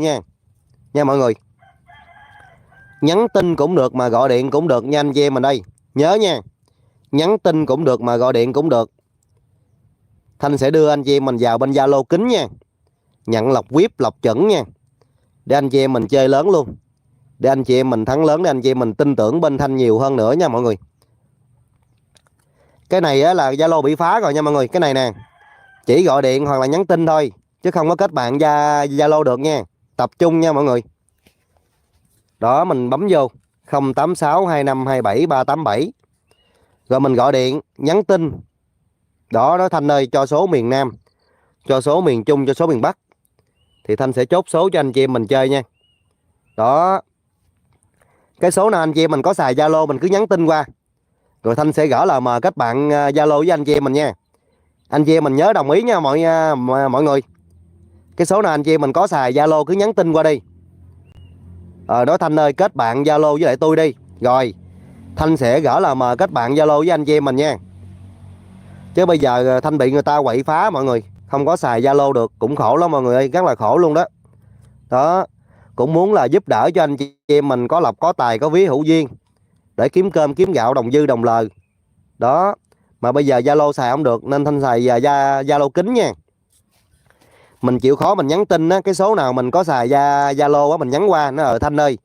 nha mọi người. Nhắn tin cũng được mà gọi điện cũng được nha anh chị em mình đây. Nhớ nha, nhắn tin cũng được mà gọi điện cũng được. Thanh sẽ đưa anh chị em mình vào bên Zalo kín nha, nhận lọc VIP lọc chuẩn nha, để anh chị em mình chơi lớn luôn, để anh chị em mình thắng lớn, để anh chị em mình tin tưởng bên Thanh nhiều hơn nữa nha mọi người. Cái này á, là Zalo bị phá rồi nha mọi người. Cái này nè, chỉ gọi điện hoặc là nhắn tin thôi, chứ không có kết bạn Zalo được nha. Tập trung nha mọi người. Đó, mình bấm vô 0862527387, rồi mình gọi điện nhắn tin. Đó, nói Thanh ơi cho số miền Nam, cho số miền Trung, cho số miền Bắc, thì Thanh sẽ chốt số cho anh chị em mình chơi nha. Đó, cái số nào anh chị em mình có xài Zalo mình cứ nhắn tin qua, rồi Thanh sẽ gỡ lời mời kết bạn Zalo với anh chị em mình nha. Anh chị em mình nhớ đồng ý nha mọi người. Cái số nào anh chị em mình có xài Zalo cứ nhắn tin qua đi. Nói Thanh ơi kết bạn Zalo với lại tôi đi, rồi Thanh sẽ gỡ lời mời kết bạn Zalo với anh chị em mình nha. Chứ bây giờ Thanh bị người ta quậy phá mọi người, không có xài Zalo được, cũng khổ lắm mọi người ơi, rất là khổ luôn đó. Đó, cũng muốn là giúp đỡ cho anh chị em mình có lộc có tài có ví hữu duyên, để kiếm cơm kiếm gạo đồng dư đồng lời. Đó, mà bây giờ Zalo xài không được nên Thanh xài Zalo kín nha. Mình chịu khó mình nhắn tin á, cái số nào mình có xài Zalo á mình nhắn qua, nó Thanh ơi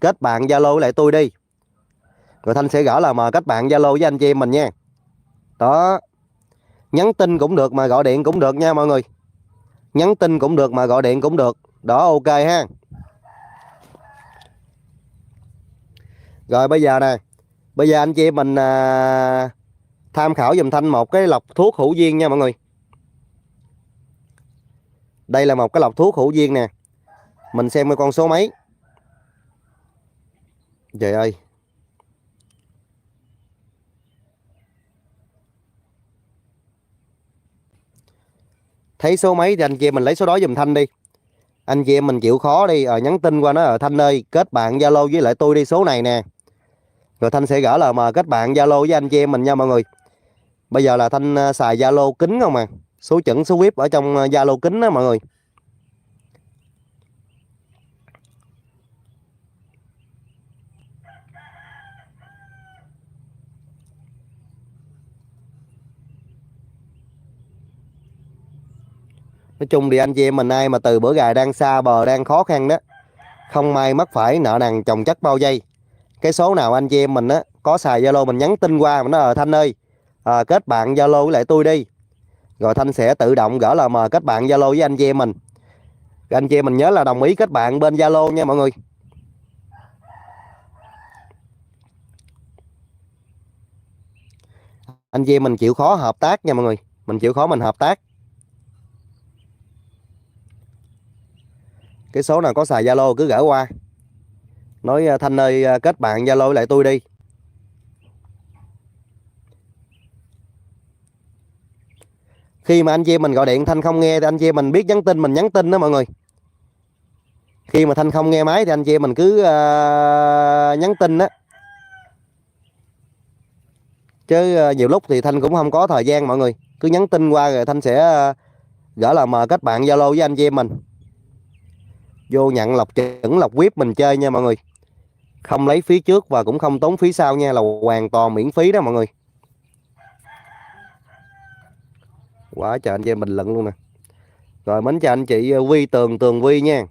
kết bạn Zalo với lại tôi đi, rồi Thanh sẽ gỡ lời mời kết bạn Zalo với anh chị em mình nha. Đó, nhắn tin cũng được mà gọi điện cũng được nha mọi người. Nhắn tin cũng được mà gọi điện cũng được. Đó, ok ha. Rồi bây giờ nè, bây giờ anh chị em mình tham khảo giùm Thanh một cái lọc thuốc hữu duyên nha mọi người. Đây là một cái lọc thuốc hữu duyên nè. Mình xem cái con số mấy. Trời ơi, thấy số mấy thì anh chị em mình lấy số đó giùm Thanh đi. Anh chị em mình chịu khó đi, nhắn tin qua nó Thanh ơi kết bạn Zalo với lại tôi đi, số này nè, rồi Thanh sẽ gỡ lời mời kết bạn Zalo với anh chị em mình nha mọi người. Bây giờ là Thanh xài Zalo kín không à, số chuẩn số VIP ở trong Zalo kín đó mọi người. Nói chung thì anh chị em mình ai mà từ bữa gà đang xa bờ đang khó khăn đó, không may mắc phải nợ nần chồng chất bao vây, cái số nào anh chị em mình á có xài Zalo mình nhắn tin qua mà nó Thanh ơi kết bạn Zalo với lại tôi đi, rồi Thanh sẽ tự động gỡ lời mời kết bạn Zalo với anh chị em mình. Anh chị em mình nhớ là đồng ý kết bạn bên Zalo nha mọi người. Anh chị em mình chịu khó hợp tác nha mọi người, mình chịu khó mình hợp tác. Cái số nào có xài Zalo cứ gỡ qua, nói Thanh ơi kết bạn Zalo với lại tôi đi. Khi mà anh chị em mình gọi điện Thanh không nghe thì anh chị em mình biết nhắn tin mình nhắn tin đó mọi người. Khi mà Thanh không nghe máy thì anh chị em mình cứ nhắn tin đó. Chứ nhiều lúc thì Thanh cũng không có thời gian mọi người. Cứ nhắn tin qua rồi Thanh sẽ gỡ lời mời kết bạn Zalo với anh chị em mình. Vô nhận lọc chuẩn lọc VIP mình chơi nha mọi người. Không lấy phí trước và cũng không tốn phí sau nha, là hoàn toàn miễn phí đó mọi người. Quá trời anh chị em bình luận luôn nè. Rồi mến chào anh chị Vi Tường Tường Vi nha.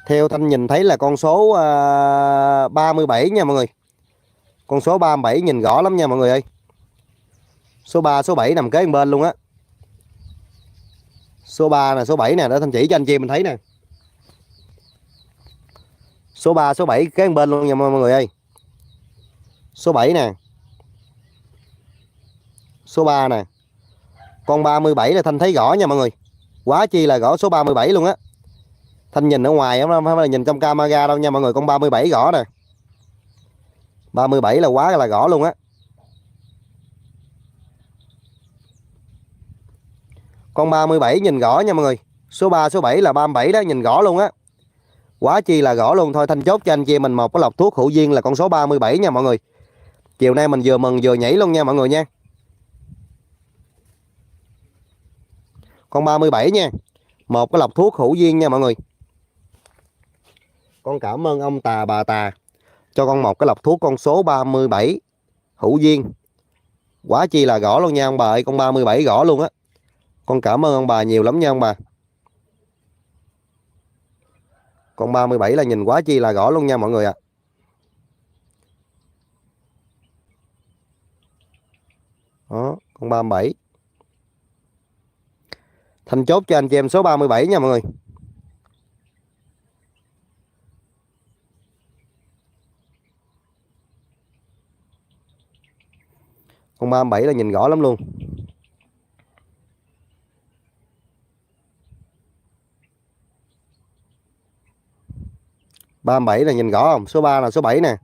Theo Thanh nhìn thấy là con số 37 nha mọi người. Con số 37 nhìn rõ lắm nha mọi người ơi. Số 3, số 7 nằm kế bên luôn á. Số 3 nè, số 7 nè, để Thanh chỉ cho anh chị em mình thấy nè. Số 3, số 7 kế bên luôn nha mọi người ơi. Số 7 nè. Số 3 nè. Con 37 là Thanh thấy rõ nha mọi người. Quá chi là rõ số 37 luôn á. Thanh nhìn ở ngoài không phải là nhìn trong camera đâu nha mọi người, con 37 rõ nè. 37 là quá là rõ luôn á. Con 37 nhìn rõ nha mọi người. Số 3, số 7 là 37 đó, nhìn rõ luôn á. Quá chi là rõ luôn. Thôi Thanh chốt cho anh chị mình một cái lọc thuốc hữu duyên là con số 37 nha mọi người. Chiều nay mình vừa mừng vừa nhảy luôn nha mọi người nha. Con 37 nha. Một cái lọc thuốc hữu duyên nha mọi người. Con cảm ơn ông tà bà tà cho con một cái lọc thuốc con số 37 hữu duyên. Quá chi là rõ luôn nha ông bà ơi, con 37 rõ luôn á. Con cảm ơn ông bà nhiều lắm nha ông bà. Con 37 là nhìn quá chi là rõ luôn nha mọi người ạ. Đó, con 37. Thanh chốt cho anh chị em số 37 nha mọi người. Con 37 là nhìn rõ lắm luôn. Ba bảy là nhìn rõ không? Số 3 là số 7 nè.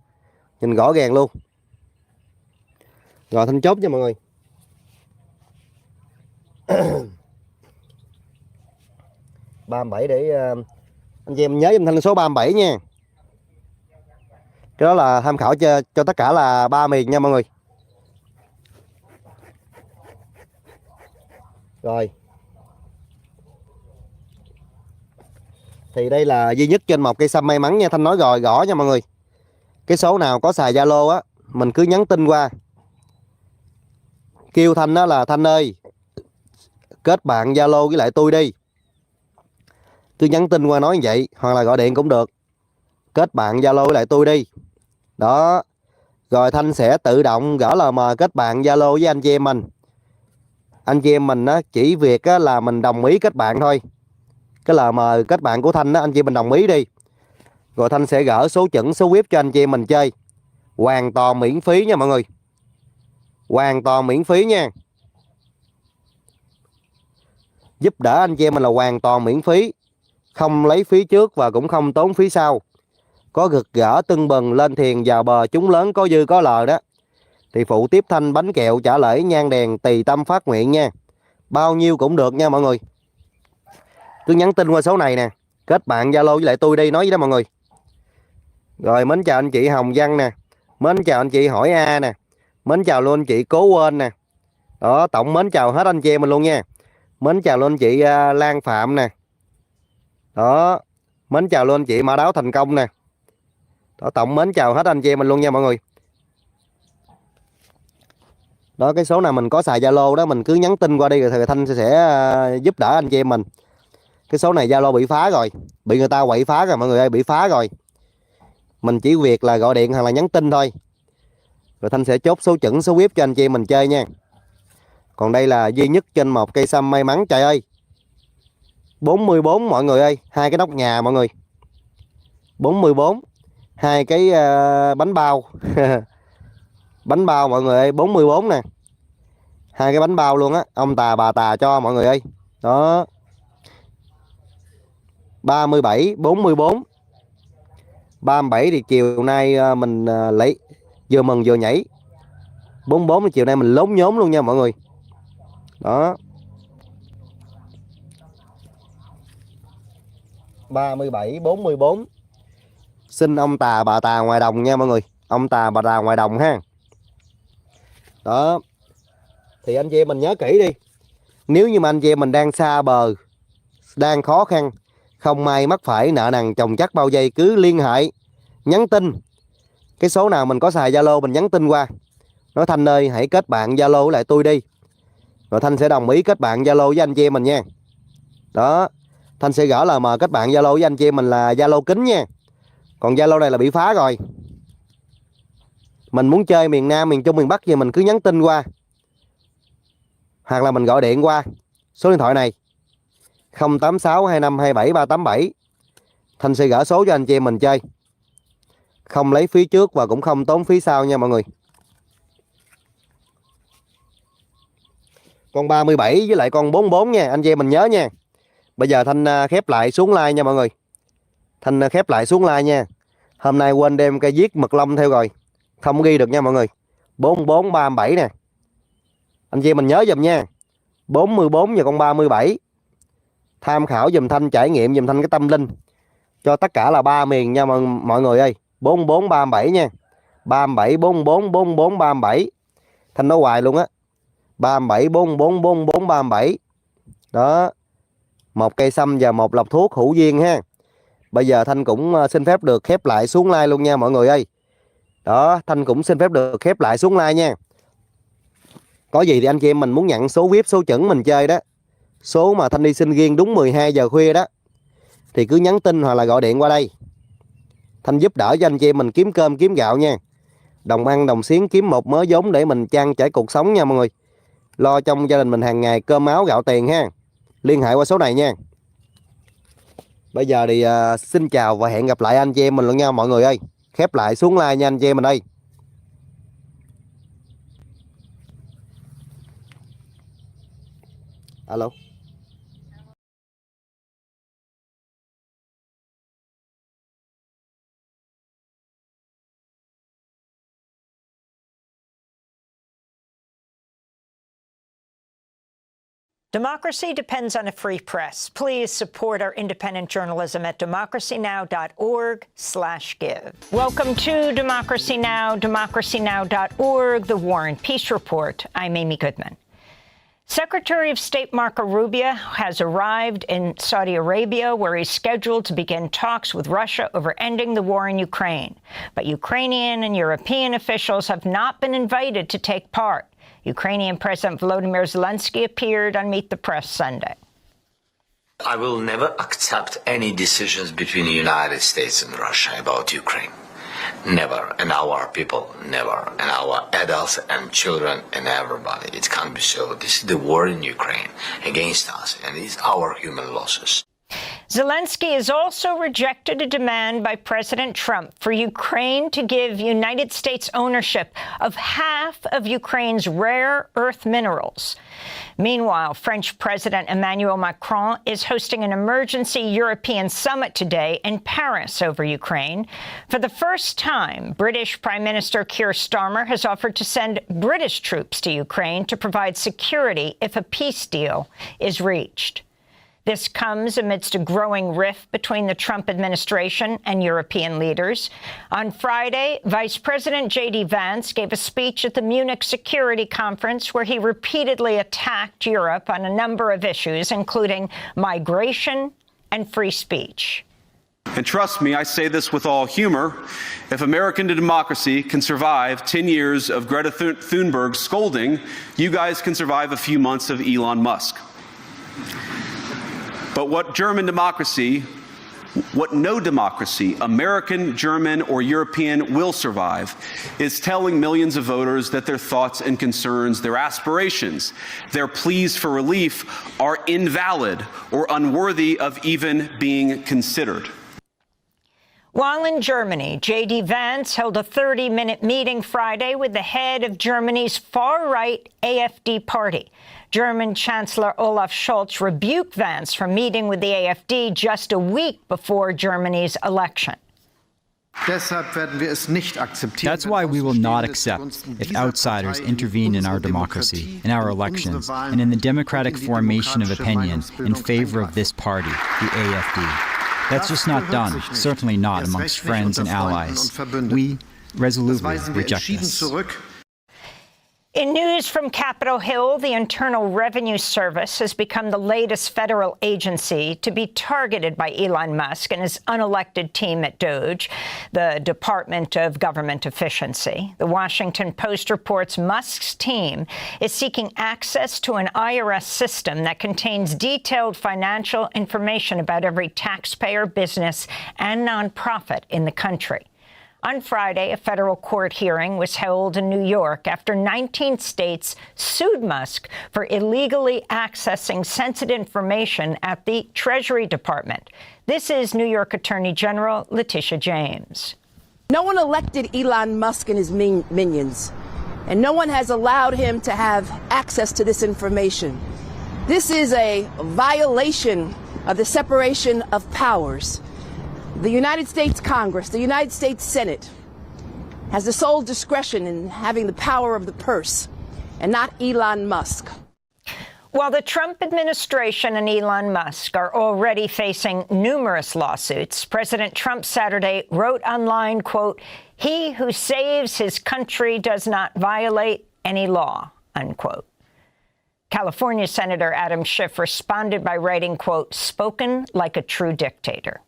Nhìn rõ ràng luôn. Rồi Thanh chốt nha mọi người. Ba bảy để anh chị em nhớ giùm Thanh số 37 nha. Cái đó là tham khảo cho tất cả là 3 miền nha mọi người. Rồi. Thì đây là duy nhất trên một cây sâm may mắn nha. Thanh nói rồi rõ nha mọi người. Cái số nào có xài Zalo á, mình cứ nhắn tin qua. Kêu Thanh đó là Thanh ơi, kết bạn Zalo với lại tôi đi. Cứ nhắn tin qua nói như vậy, hoặc là gọi điện cũng được. Kết bạn Zalo với lại tôi đi. Đó. Rồi Thanh sẽ tự động gỡ lời mời kết bạn Zalo với anh chị em mình. Anh chị em mình á, chỉ việc á, là mình đồng ý kết bạn thôi. Cái lời mời kết bạn của Thanh á, anh chị mình đồng ý đi. Rồi Thanh sẽ gỡ số chuẩn, số VIP cho anh chị em mình chơi. Hoàn toàn miễn phí nha mọi người. Hoàn toàn miễn phí nha. Giúp đỡ anh chị em mình là hoàn toàn miễn phí. Không lấy phí trước và cũng không tốn phí sau. Có gực gỡ tưng bừng lên thiền vào bờ chúng lớn có dư có lời đó. Thì phụ tiếp Thanh bánh kẹo trả lễ nhang đèn tùy tâm phát nguyện nha. Bao nhiêu cũng được nha mọi người. Cứ nhắn tin qua số này nè. Kết bạn Zalo với lại tôi đi, nói với đó mọi người. Rồi mến chào anh chị Hồng Văn nè. Mến chào anh chị Hỏi A nè. Mến chào luôn anh chị Cố Quên nè. Đó, tổng mến chào hết anh chị em mình luôn nha. Mến chào luôn anh chị Lan Phạm nè. Đó, mến chào luôn anh chị Mã Đáo Thành Công nè. Đó, tổng mến chào hết anh chị em mình luôn nha mọi người. Đó, cái số nào mình có xài Zalo đó mình cứ nhắn tin qua đi rồi thì Thanh sẽ giúp đỡ anh chị em mình. Cái số này Zalo bị phá rồi, bị người ta quậy phá rồi mọi người ơi, bị phá rồi. Mình chỉ việc là gọi điện hoặc là nhắn tin thôi. Rồi Thanh sẽ chốt số chuẩn, số VIP cho anh chị em mình chơi nha. Còn đây là duy nhất trên một cây sâm may mắn trời ơi. 44 mọi người ơi, hai cái nóc nhà mọi người. 44. Hai cái bánh bao. Bánh bao mọi người ơi, 44 nè. Hai cái bánh bao luôn á, ông tà bà tà cho mọi người ơi. Đó. 37, 44. 37 thì chiều nay mình lấy vừa mừng vừa nhảy. 44 thì chiều nay mình lốn nhốn luôn nha mọi người. Đó. 37, 44. Xin ông tà bà tà ngoài đồng nha mọi người. Ông tà bà tà ngoài đồng ha. Đó. Thì anh chị em mình nhớ kỹ đi. Nếu như mà anh chị em mình đang xa bờ, đang khó khăn, không may mắc phải nợ nần chồng chất bao vây, cứ liên hệ, nhắn tin. Cái số nào mình có xài Zalo mình nhắn tin qua. Nói Thanh ơi hãy kết bạn Zalo với lại tôi đi. Rồi Thanh sẽ đồng ý kết bạn Zalo với anh chị em mình nha. Đó. Thanh sẽ gỡ lời mời kết bạn Zalo với anh chị em mình là Zalo kính nha. Còn Zalo này là bị phá rồi. Mình muốn chơi miền Nam, miền Trung, miền Bắc gì mình cứ nhắn tin qua. Hoặc là mình gọi điện qua số điện thoại này. 086 25 27 387. Thanh sẽ gỡ số cho anh chị em mình chơi. Không lấy phí trước và cũng không tốn phí sau nha mọi người. Con 37 với lại con 44 nha, anh chị em mình nhớ nha. Bây giờ Thanh khép lại xuống like nha mọi người. Thanh khép lại xuống like nha. Hôm nay quên đem cây viết mực lông theo rồi, không ghi được nha mọi người. 44 37 nè. Anh chị em mình nhớ giùm nha. 44 và con 37. Tham khảo giùm Thanh, trải nghiệm giùm Thanh cái tâm linh cho tất cả là 3 miền nha mọi người ơi. 44 37 nha. 37 44 44 37. Thanh nói hoài luôn á. 37 44 44 37. Đó. Một cây sâm và một lọc thuốc hữu duyên ha. Bây giờ Thanh cũng xin phép được khép lại xuống like luôn nha mọi người ơi. Đó, Thanh cũng xin phép được khép lại xuống like nha. Có gì thì anh chị em mình muốn nhận số VIP, số chuẩn mình chơi đó, số mà Thanh đi xin riêng đúng 12 giờ khuya đó, thì cứ nhắn tin hoặc là gọi điện qua đây. Thanh giúp đỡ cho anh chị em mình kiếm cơm kiếm gạo nha. Đồng ăn đồng xiếng kiếm một mớ vốn để mình trang trải cuộc sống nha mọi người. Lo trong gia đình mình hàng ngày cơm áo gạo tiền ha. Liên hệ qua số này nha. Bây giờ thì xin chào và hẹn gặp lại anh chị em mình luôn nha mọi người ơi. Khép lại xuống like nha anh chị em mình ơi. Alo. Democracy depends on a free press. Please support our independent journalism at democracynow.org/give. Welcome to Democracy Now!, democracynow.org, the War and Peace Report. I'm Amy Goodman. Secretary of State Marco Rubio has arrived in Saudi Arabia, where he's scheduled to begin talks with Russia over ending the war in Ukraine. But Ukrainian and European officials have not been invited to take part. Ukrainian President Volodymyr Zelensky appeared on Meet the Press Sunday. I will never accept any decisions between the United States and Russia about Ukraine. Never. And our people, never. And our adults and children and everybody. It can't be so. This is the war in Ukraine against us, and it's our human losses. Zelensky has also rejected a demand by President Trump for Ukraine to give United States ownership of half of Ukraine's rare earth minerals. Meanwhile, French President Emmanuel Macron is hosting an emergency European summit today in Paris over Ukraine. For the first time, British Prime Minister Keir Starmer has offered to send British troops to Ukraine to provide security if a peace deal is reached. This comes amidst a growing rift between the Trump administration and European leaders. On Friday, Vice President J.D. Vance gave a speech at the Munich Security Conference where he repeatedly attacked Europe on a number of issues, including migration and free speech. And trust me, I say this with all humor, if American democracy can survive 10 years of Greta Thunberg scolding, you guys can survive a few months of Elon Musk. But what no democracy, American, German, or European, will survive is telling millions of voters that their thoughts and concerns, their aspirations, their pleas for relief are invalid or unworthy of even being considered. While in Germany, J.D. Vance held a 30-minute meeting Friday with the head of Germany's far-right AfD party. German Chancellor Olaf Scholz rebuked Vance for meeting with the AfD just a week before Germany's election. That's why we will not accept if outsiders intervene in our democracy, in our elections, and in the democratic formation of opinion in favor of this party, the AfD. That's just not done, certainly not amongst friends and allies. We resolutely reject this. In news from Capitol Hill, the Internal Revenue Service has become the latest federal agency to be targeted by Elon Musk and his unelected team at DOGE, the Department of Government Efficiency. The Washington Post reports Musk's team is seeking access to an IRS system that contains detailed financial information about every taxpayer, business, and nonprofit in the country. On Friday, a federal court hearing was held in New York after 19 states sued Musk for illegally accessing sensitive information at the Treasury Department. This is New York Attorney General Letitia James. No one elected Elon Musk and his minions, and no one has allowed him to have access to this information. This is a violation of the separation of powers. The United States Congress, the United States Senate, has the sole discretion in having the power of the purse, and not Elon Musk. While the Trump administration and Elon Musk are already facing numerous lawsuits, President Trump Saturday wrote online, quote, "He who saves his country does not violate any law," unquote. California Senator Adam Schiff responded by writing, quote, "Spoken like a true dictator."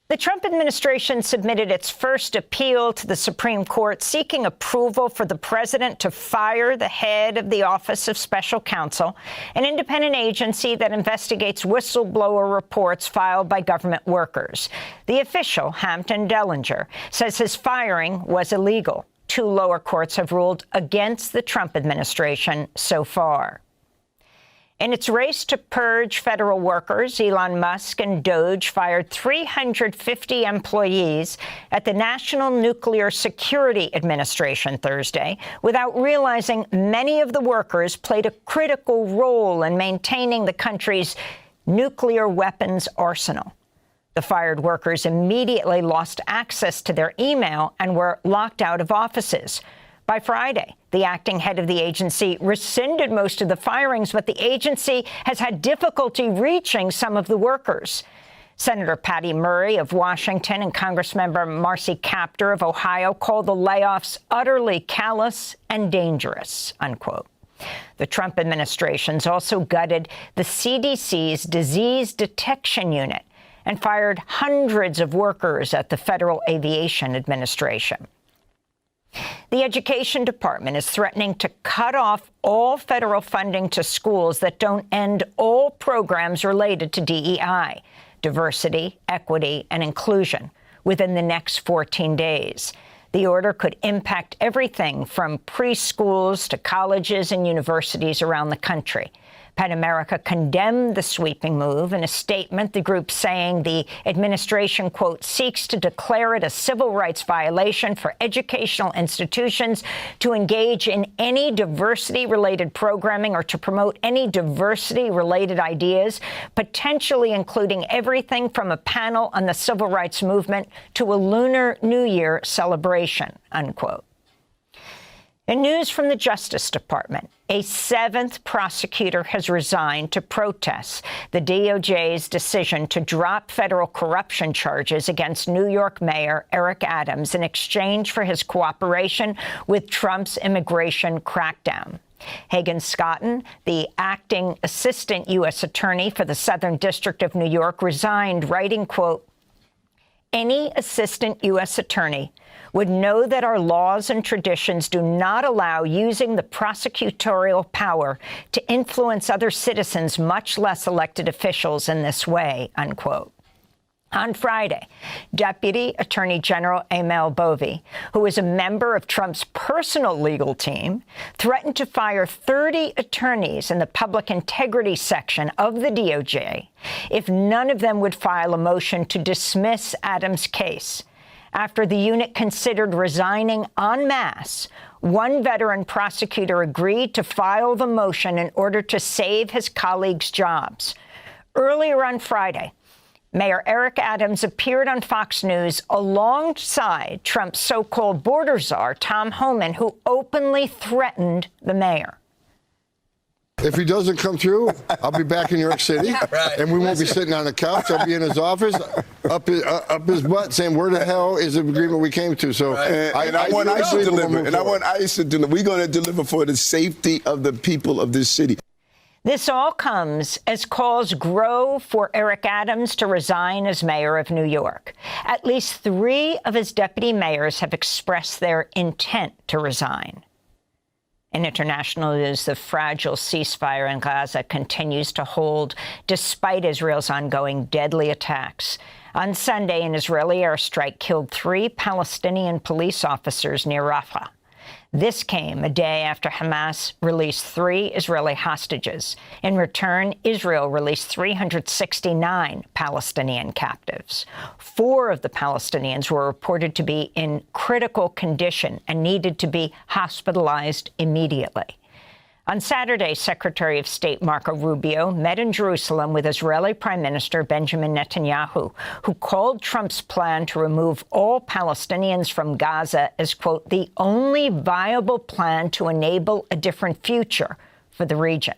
The Trump administration submitted its first appeal to the Supreme Court seeking approval for the president to fire the head of the Office of Special Counsel, an independent agency that investigates whistleblower reports filed by government workers. The official, Hampton Dellinger, says his firing was illegal. Two lower courts have ruled against the Trump administration so far. In its race to purge federal workers, Elon Musk and DOJ fired 350 employees at the National Nuclear Security Administration Thursday without realizing many of the workers played a critical role in maintaining the country's nuclear weapons arsenal. The fired workers immediately lost access to their email and were locked out of offices. By Friday, the acting head of the agency rescinded most of the firings, but the agency has had difficulty reaching some of the workers. Senator Patty Murray of Washington and Congressmember Marcy Kaptur of Ohio called the layoffs utterly callous and dangerous, unquote. The Trump administration's also gutted the CDC's Disease Detection Unit and fired hundreds of workers at the Federal Aviation Administration. The Education Department is threatening to cut off all federal funding to schools that don't end all programs related to DEI, diversity, equity, and inclusion, within the next 14 days. The order could impact everything from preschools to colleges and universities around the country. PEN America condemned the sweeping move in a statement, the group saying the administration, quote, seeks to declare it a civil rights violation for educational institutions to engage in any diversity-related programming or to promote any diversity-related ideas, potentially including everything from a panel on the civil rights movement to a Lunar New Year celebration, unquote. In news from the Justice Department, a 7th prosecutor has resigned to protest the DOJ's decision to drop federal corruption charges against New York Mayor Eric Adams in exchange for his cooperation with Trump's immigration crackdown. Hagan Scotton, the acting assistant U.S. attorney for the Southern District of New York, resigned, writing, quote, "Any assistant U.S. attorney would know that our laws and traditions do not allow using the prosecutorial power to influence other citizens, much less elected officials, in this way," unquote. On Friday, Deputy Attorney General Emil Bovee, who is a member of Trump's personal legal team, threatened to fire 30 attorneys in the public integrity section of the DOJ if none of them would file a motion to dismiss Adams' case. After the unit considered resigning en masse, one veteran prosecutor agreed to file the motion in order to save his colleagues' jobs. Earlier on Friday, Mayor Eric Adams appeared on Fox News alongside Trump's so-called border czar, Tom Homan, who openly threatened the mayor. If he doesn't come through, I'll be back in New York City, and we won't be sitting on the couch. I'll be in his office, up his butt, saying, "Where the hell is the agreement we came to?" So, I want ICE to deliver, and I want ICE to deliver. We're going to deliver for the safety of the people of this city. This all comes as calls grow for Eric Adams to resign as mayor of New York. At least 3 of his deputy mayors have expressed their intent to resign. In international news, the fragile ceasefire in Gaza continues to hold despite Israel's ongoing deadly attacks. On Sunday, an Israeli airstrike killed 3 Palestinian police officers near Rafah. This came a day after Hamas released 3 Israeli hostages. In return, Israel released 369 Palestinian captives. 4 of the Palestinians were reported to be in critical condition and needed to be hospitalized immediately. On Saturday, Secretary of State Marco Rubio met in Jerusalem with Israeli Prime Minister Benjamin Netanyahu, who called Trump's plan to remove all Palestinians from Gaza as, quote, the only viable plan to enable a different future for the region.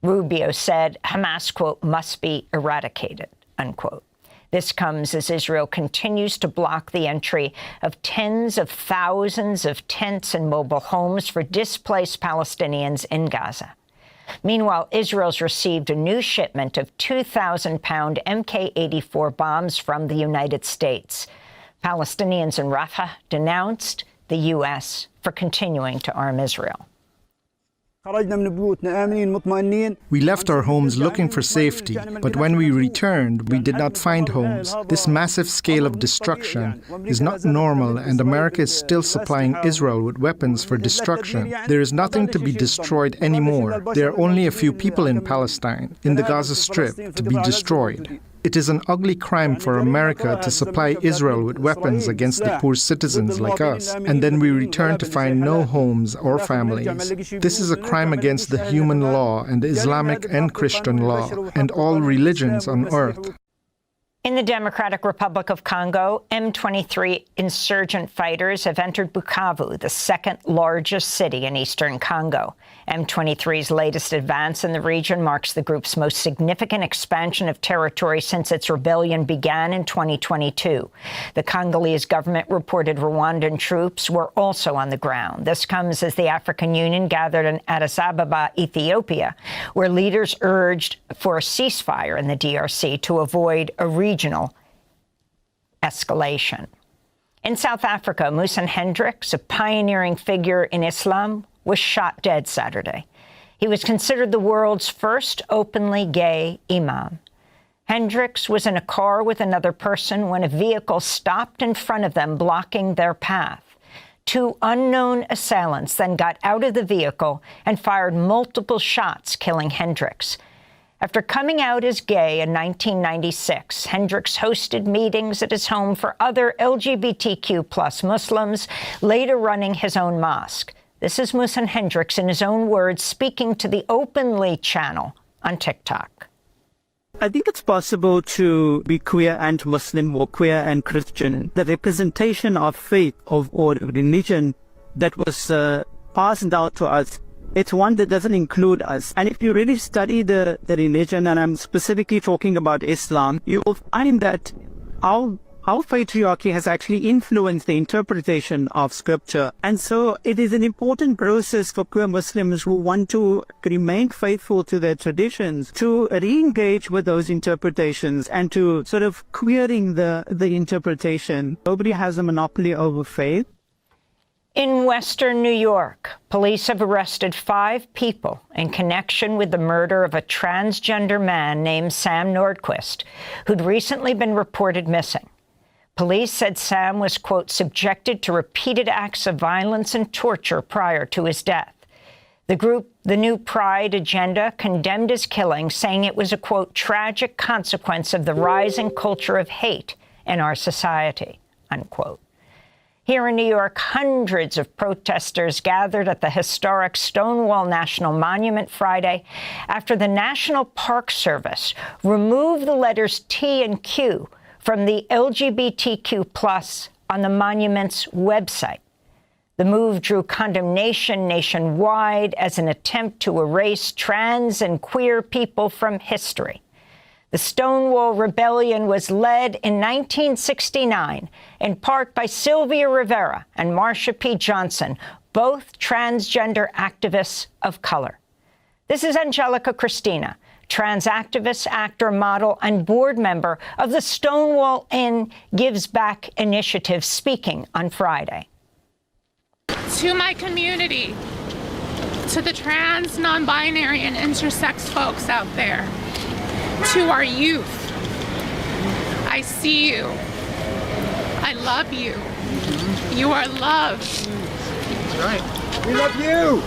Rubio said Hamas, quote, must be eradicated, unquote. This comes as Israel continues to block the entry of tens of thousands of tents and mobile homes for displaced Palestinians in Gaza. Meanwhile, Israel's received a new shipment of 2,000-pound Mk-84 bombs from the United States. Palestinians in Rafah denounced the U.S. for continuing to arm Israel. We left our homes looking for safety, but when we returned, we did not find homes. This massive scale of destruction is not normal, and America is still supplying Israel with weapons for destruction. There is nothing to be destroyed anymore. There are only a few people in Palestine, in the Gaza Strip, to be destroyed. It is an ugly crime for America to supply Israel with weapons against the poor citizens like us, and then we return to find no homes or families. This is a crime against the human law and the Islamic and Christian law, and all religions on earth. In the Democratic Republic of Congo, M23 insurgent fighters have entered Bukavu, the second largest city in eastern Congo. M23's latest advance in the region marks the group's most significant expansion of territory since its rebellion began in 2022. The Congolese government reported Rwandan troops were also on the ground. This comes as the African Union gathered in Addis Ababa, Ethiopia, where leaders urged for a ceasefire in the DRC to avoid a regional escalation. In South Africa, Musa Hendricks, a pioneering figure in Islam, was shot dead Saturday. He was considered the world's first openly gay imam. Hendricks was in a car with another person when a vehicle stopped in front of them, blocking their path. 2 unknown assailants then got out of the vehicle and fired multiple shots, killing Hendricks. After coming out as gay in 1996, Hendricks hosted meetings at his home for other LGBTQ+ Muslims, later running his own mosque. This is Musa Hendricks, in his own words, speaking to the Openly channel on TikTok. I think it's possible to be queer and Muslim or queer and Christian. The representation of faith or religion that was passed down to us, it's one that doesn't include us. And if you really study the religion, and I'm specifically talking about Islam, you will find that our patriarchy has actually influenced the interpretation of scripture. And so it is an important process for queer Muslims who want to remain faithful to their traditions to re-engage with those interpretations and to sort of queering the interpretation. Nobody has a monopoly over faith. In Western New York, police have arrested 5 people in connection with the murder of a transgender man named Sam Nordquist, who'd recently been reported missing. Police said Sam was, quote, subjected to repeated acts of violence and torture prior to his death. The group, the New Pride Agenda, condemned his killing, saying it was a, quote, tragic consequence of the rising culture of hate in our society, unquote. Here in New York, hundreds of protesters gathered at the historic Stonewall National Monument Friday after the National Park Service removed the letters T and Q from the LGBTQ+ on the monument's website. The move drew condemnation nationwide as an attempt to erase trans and queer people from history. The Stonewall Rebellion was led in 1969, in part by Sylvia Rivera and Marsha P. Johnson, both transgender activists of color. This is Angelica Christina, trans activist, actor, model, and board member of the Stonewall Inn Gives Back initiative, speaking on Friday. To my community, To the trans, non-binary, and intersex folks out there, to our youth, I see you. I love you. You are loved. That's right. We love you.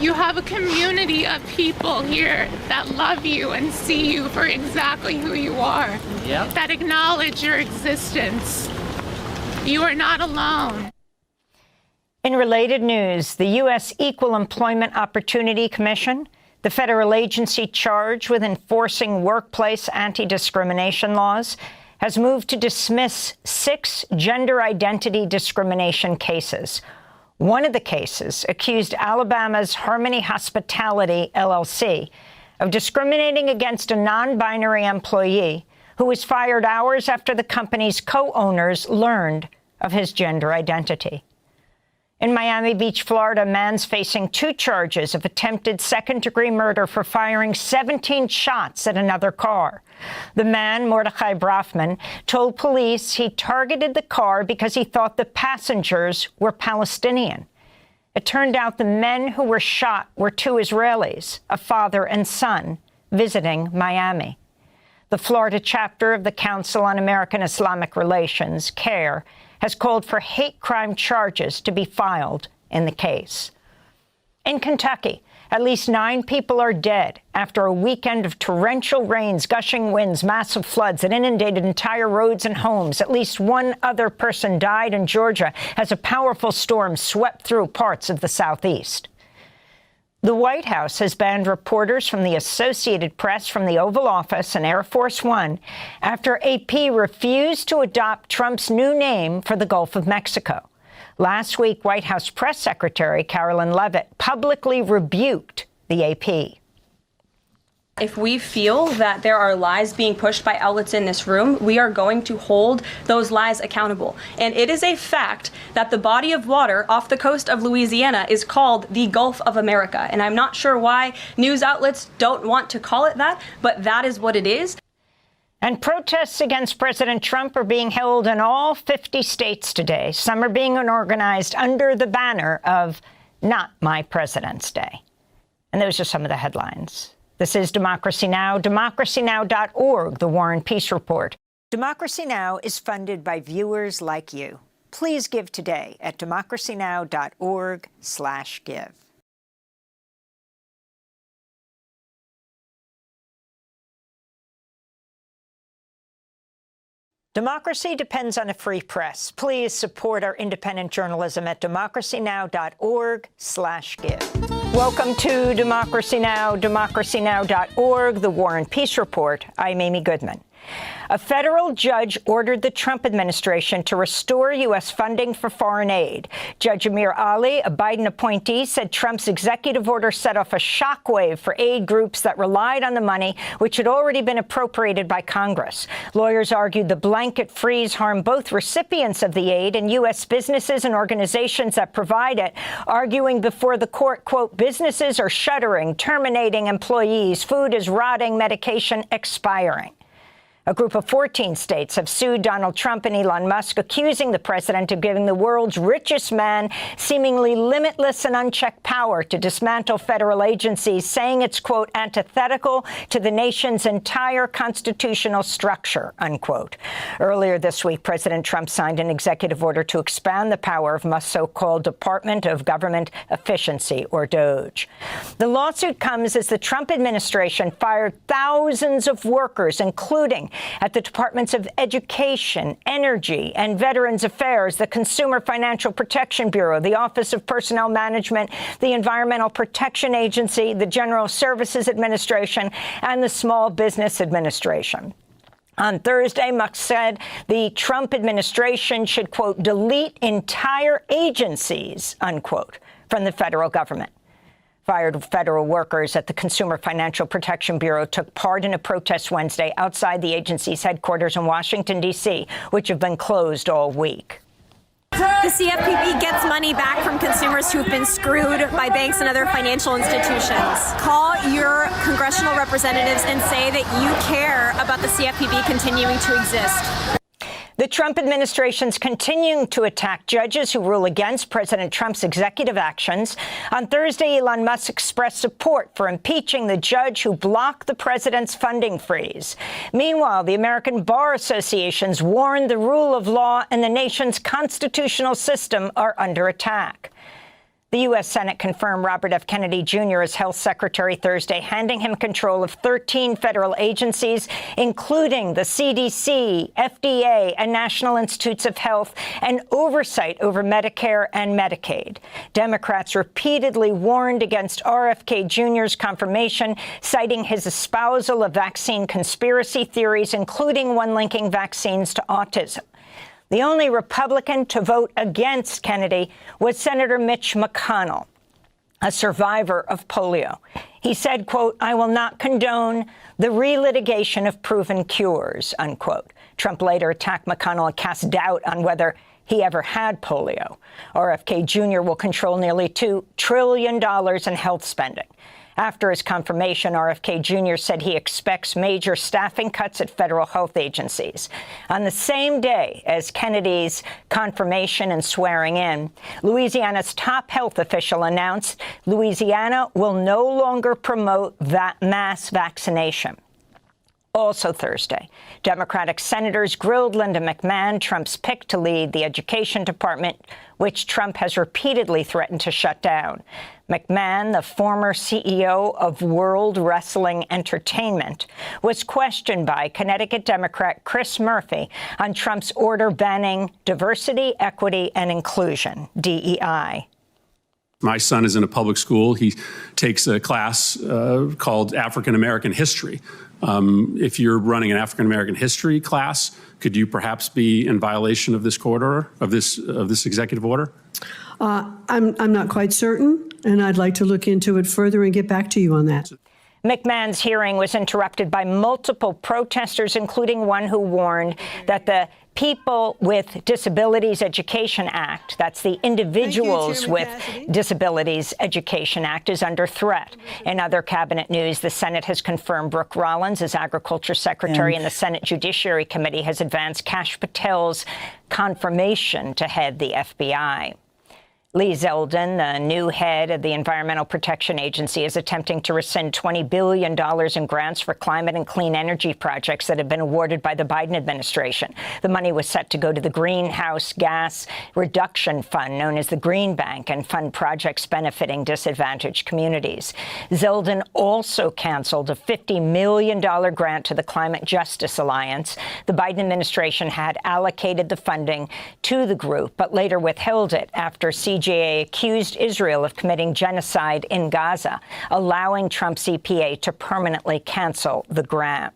You have a community of people here that love you and see you for exactly who you are. Yep. That acknowledge your existence. You are not alone. In related news, the U.S. Equal Employment Opportunity Commission, the federal agency charged with enforcing workplace anti-discrimination laws, has moved to dismiss 6 gender identity discrimination cases. One of the cases accused Alabama's Harmony Hospitality, LLC, of discriminating against a non-binary employee who was fired hours after the company's co-owners learned of his gender identity. In Miami Beach, Florida, a man's facing 2 charges of attempted second-degree murder for firing 17 shots at another car. The man, Mordechai Brafman, told police he targeted the car because he thought the passengers were Palestinian. It turned out the men who were shot were 2 Israelis, a father and son, visiting Miami. The Florida chapter of the Council on American Islamic Relations, CAIR, has called for hate crime charges to be filed in the case. In Kentucky, at least 9 people are dead after a weekend of torrential rains, gushing winds, massive floods that inundated entire roads and homes. At least 1 other person died in Georgia as a powerful storm swept through parts of the southeast. The White House has banned reporters from the Associated Press from the Oval Office and Air Force One after AP refused to adopt Trump's new name for the Gulf of Mexico. Last week, White House Press Secretary Carolyn Leavitt publicly rebuked the AP. If we feel that there are lies being pushed by outlets in this room, we are going to hold those lies accountable. And it is a fact that the body of water off the coast of Louisiana is called the Gulf of America. And I'm not sure why news outlets don't want to call it that, but that is what it is. And protests against President Trump are being held in all 50 states today. Some are being organized under the banner of Not My President's Day. And those are some of the headlines. This is Democracy Now!, democracynow.org, The War and Peace Report. Democracy Now! Is funded by viewers like you. Please give today at democracynow.org/give. Democracy depends on a free press. Please support our independent journalism at democracynow.org/give. Welcome to Democracy Now!, democracynow.org, The War and Peace Report. I'm Amy Goodman. A federal judge ordered the Trump administration to restore U.S. funding for foreign aid. Judge Amir Ali, a Biden appointee, said Trump's executive order set off a shockwave for aid groups that relied on the money, which had already been appropriated by Congress. Lawyers argued the blanket freeze harmed both recipients of the aid and U.S. businesses and organizations that provide it, arguing before the court, quote, businesses are shuttering, terminating employees, food is rotting, medication expiring. A group of 14 states have sued Donald Trump and Elon Musk, accusing the president of giving the world's richest man seemingly limitless and unchecked power to dismantle federal agencies, saying it's, quote, antithetical to the nation's entire constitutional structure, unquote. Earlier this week, President Trump signed an executive order to expand the power of Musk's so-called Department of Government Efficiency, or DOGE. The lawsuit comes as the Trump administration fired thousands of workers, including at the Departments of Education, Energy, and Veterans Affairs, the Consumer Financial Protection Bureau, the Office of Personnel Management, the Environmental Protection Agency, the General Services Administration, and the Small Business Administration. On Thursday, Musk said the Trump administration should, quote, delete entire agencies, unquote, from the federal government. Fired federal workers at the Consumer Financial Protection Bureau took part in a protest Wednesday outside the agency's headquarters in Washington, D.C., which have been closed all week. The CFPB gets money back from consumers who have been screwed by banks and other financial institutions. Call your congressional representatives and say that you care about the CFPB continuing to exist. The Trump administration's continuing to attack judges who rule against President Trump's executive actions. On Thursday, Elon Musk expressed support for impeaching the judge who blocked the president's funding freeze. Meanwhile, the American Bar Associations warned the rule of law and the nation's constitutional system are under attack. The U.S. Senate confirmed Robert F. Kennedy Jr. as health secretary Thursday, handing him control of 13 federal agencies, including the CDC, FDA, and National Institutes of Health, and oversight over Medicare and Medicaid. Democrats repeatedly warned against RFK Jr.'s confirmation, citing his espousal of vaccine conspiracy theories, including one linking vaccines to autism. The only Republican to vote against Kennedy was Senator Mitch McConnell, a survivor of polio. He said, quote, "I will not condone the relitigation of proven cures," unquote. Trump later attacked McConnell and cast doubt on whether he ever had polio. RFK Jr. will control nearly $2 trillion in health spending. After his confirmation, RFK Jr. said he expects major staffing cuts at federal health agencies. On the same day as Kennedy's confirmation and swearing in, Louisiana's top health official announced Louisiana will no longer promote mass vaccination. Also Thursday, Democratic senators grilled Linda McMahon, Trump's pick to lead the Education Department, which Trump has repeatedly threatened to shut down. McMahon, the former CEO of World Wrestling Entertainment, was questioned by Connecticut Democrat Chris Murphy on Trump's order banning diversity, equity, and inclusion, DEI. My son is in a public school. He takes a class called African American History. If you're running an African American history class, could you perhaps be in violation of this court order, of this executive order? I'm not quite certain, and I'd like to look into it further and get back to you on that. McMahon's hearing was interrupted by multiple protesters, including one who warned that the People with Disabilities Education Act, that's the Individuals with Disabilities Education Act, is under threat. In other cabinet news, the Senate has confirmed Brooke Rollins as Agriculture Secretary, and the Senate Judiciary Committee has advanced Kash Patel's confirmation to head the FBI. Lee Zeldin, the new head of the Environmental Protection Agency, is attempting to rescind $20 billion in grants for climate and clean energy projects that have been awarded by the Biden administration. The money was set to go to the Greenhouse Gas Reduction Fund, known as the Green Bank, and fund projects benefiting disadvantaged communities. Zeldin also canceled a $50 million grant to the Climate Justice Alliance. The Biden administration had allocated the funding to the group, but later withheld it after CJA accused Israel of committing genocide in Gaza, allowing Trump's EPA to permanently cancel the grant.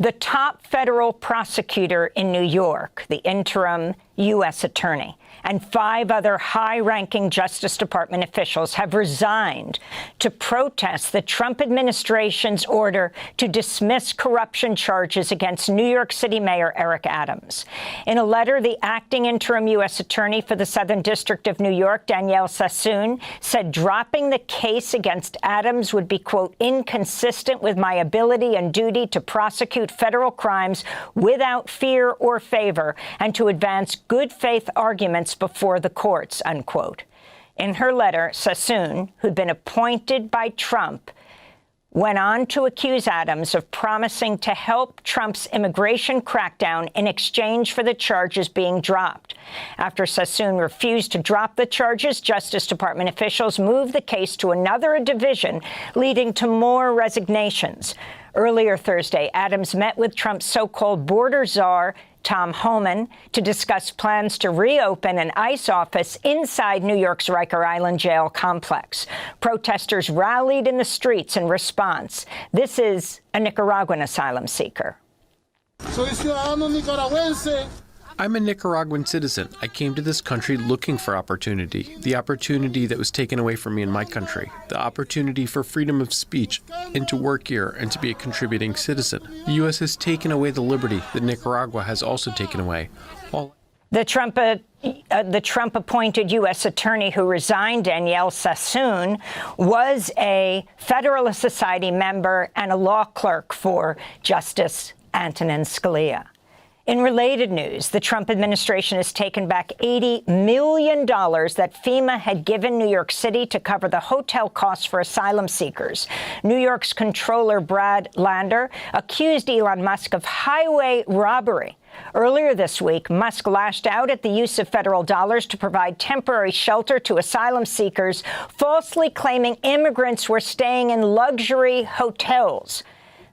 The top federal prosecutor in New York, the interim U.S. attorney, and 5 other high-ranking Justice Department officials have resigned to protest the Trump administration's order to dismiss corruption charges against New York City Mayor Eric Adams. In a letter, the acting interim U.S. attorney for the Southern District of New York, Danielle Sassoon, said dropping the case against Adams would be, quote, inconsistent with my ability and duty to prosecute federal crimes without fear or favor and to advance good faith arguments before the courts, unquote. In her letter, Sassoon, who'd been appointed by Trump, went on to accuse Adams of promising to help Trump's immigration crackdown in exchange for the charges being dropped. After Sassoon refused to drop the charges, Justice Department officials moved the case to another division, leading to more resignations. Earlier Thursday, Adams met with Trump's so-called border czar, Tom Homan, to discuss plans to reopen an ICE office inside New York's Riker Island jail complex. Protesters rallied in the streets in response. This is a Nicaraguan asylum seeker. I'm a Nicaraguan citizen. I came to this country looking for opportunity, the opportunity that was taken away from me in my country, the opportunity for freedom of speech, and to work here and to be a contributing citizen. The U.S. has taken away the liberty that Nicaragua has also taken away. The Trump-appointed U.S. attorney who resigned, Danielle Sassoon, was a Federalist Society member and a law clerk for Justice Antonin Scalia. In related news, the Trump administration has taken back $80 million that FEMA had given New York City to cover the hotel costs for asylum seekers. New York's Comptroller Brad Lander accused Elon Musk of highway robbery. Earlier this week, Musk lashed out at the use of federal dollars to provide temporary shelter to asylum seekers, falsely claiming immigrants were staying in luxury hotels.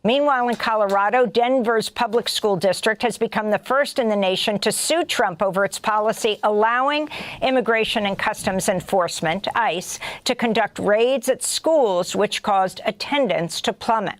Meanwhile, in Colorado, Denver's public school district has become the first in the nation to sue Trump over its policy allowing Immigration and Customs Enforcement, ICE, to conduct raids at schools, which caused attendance to plummet.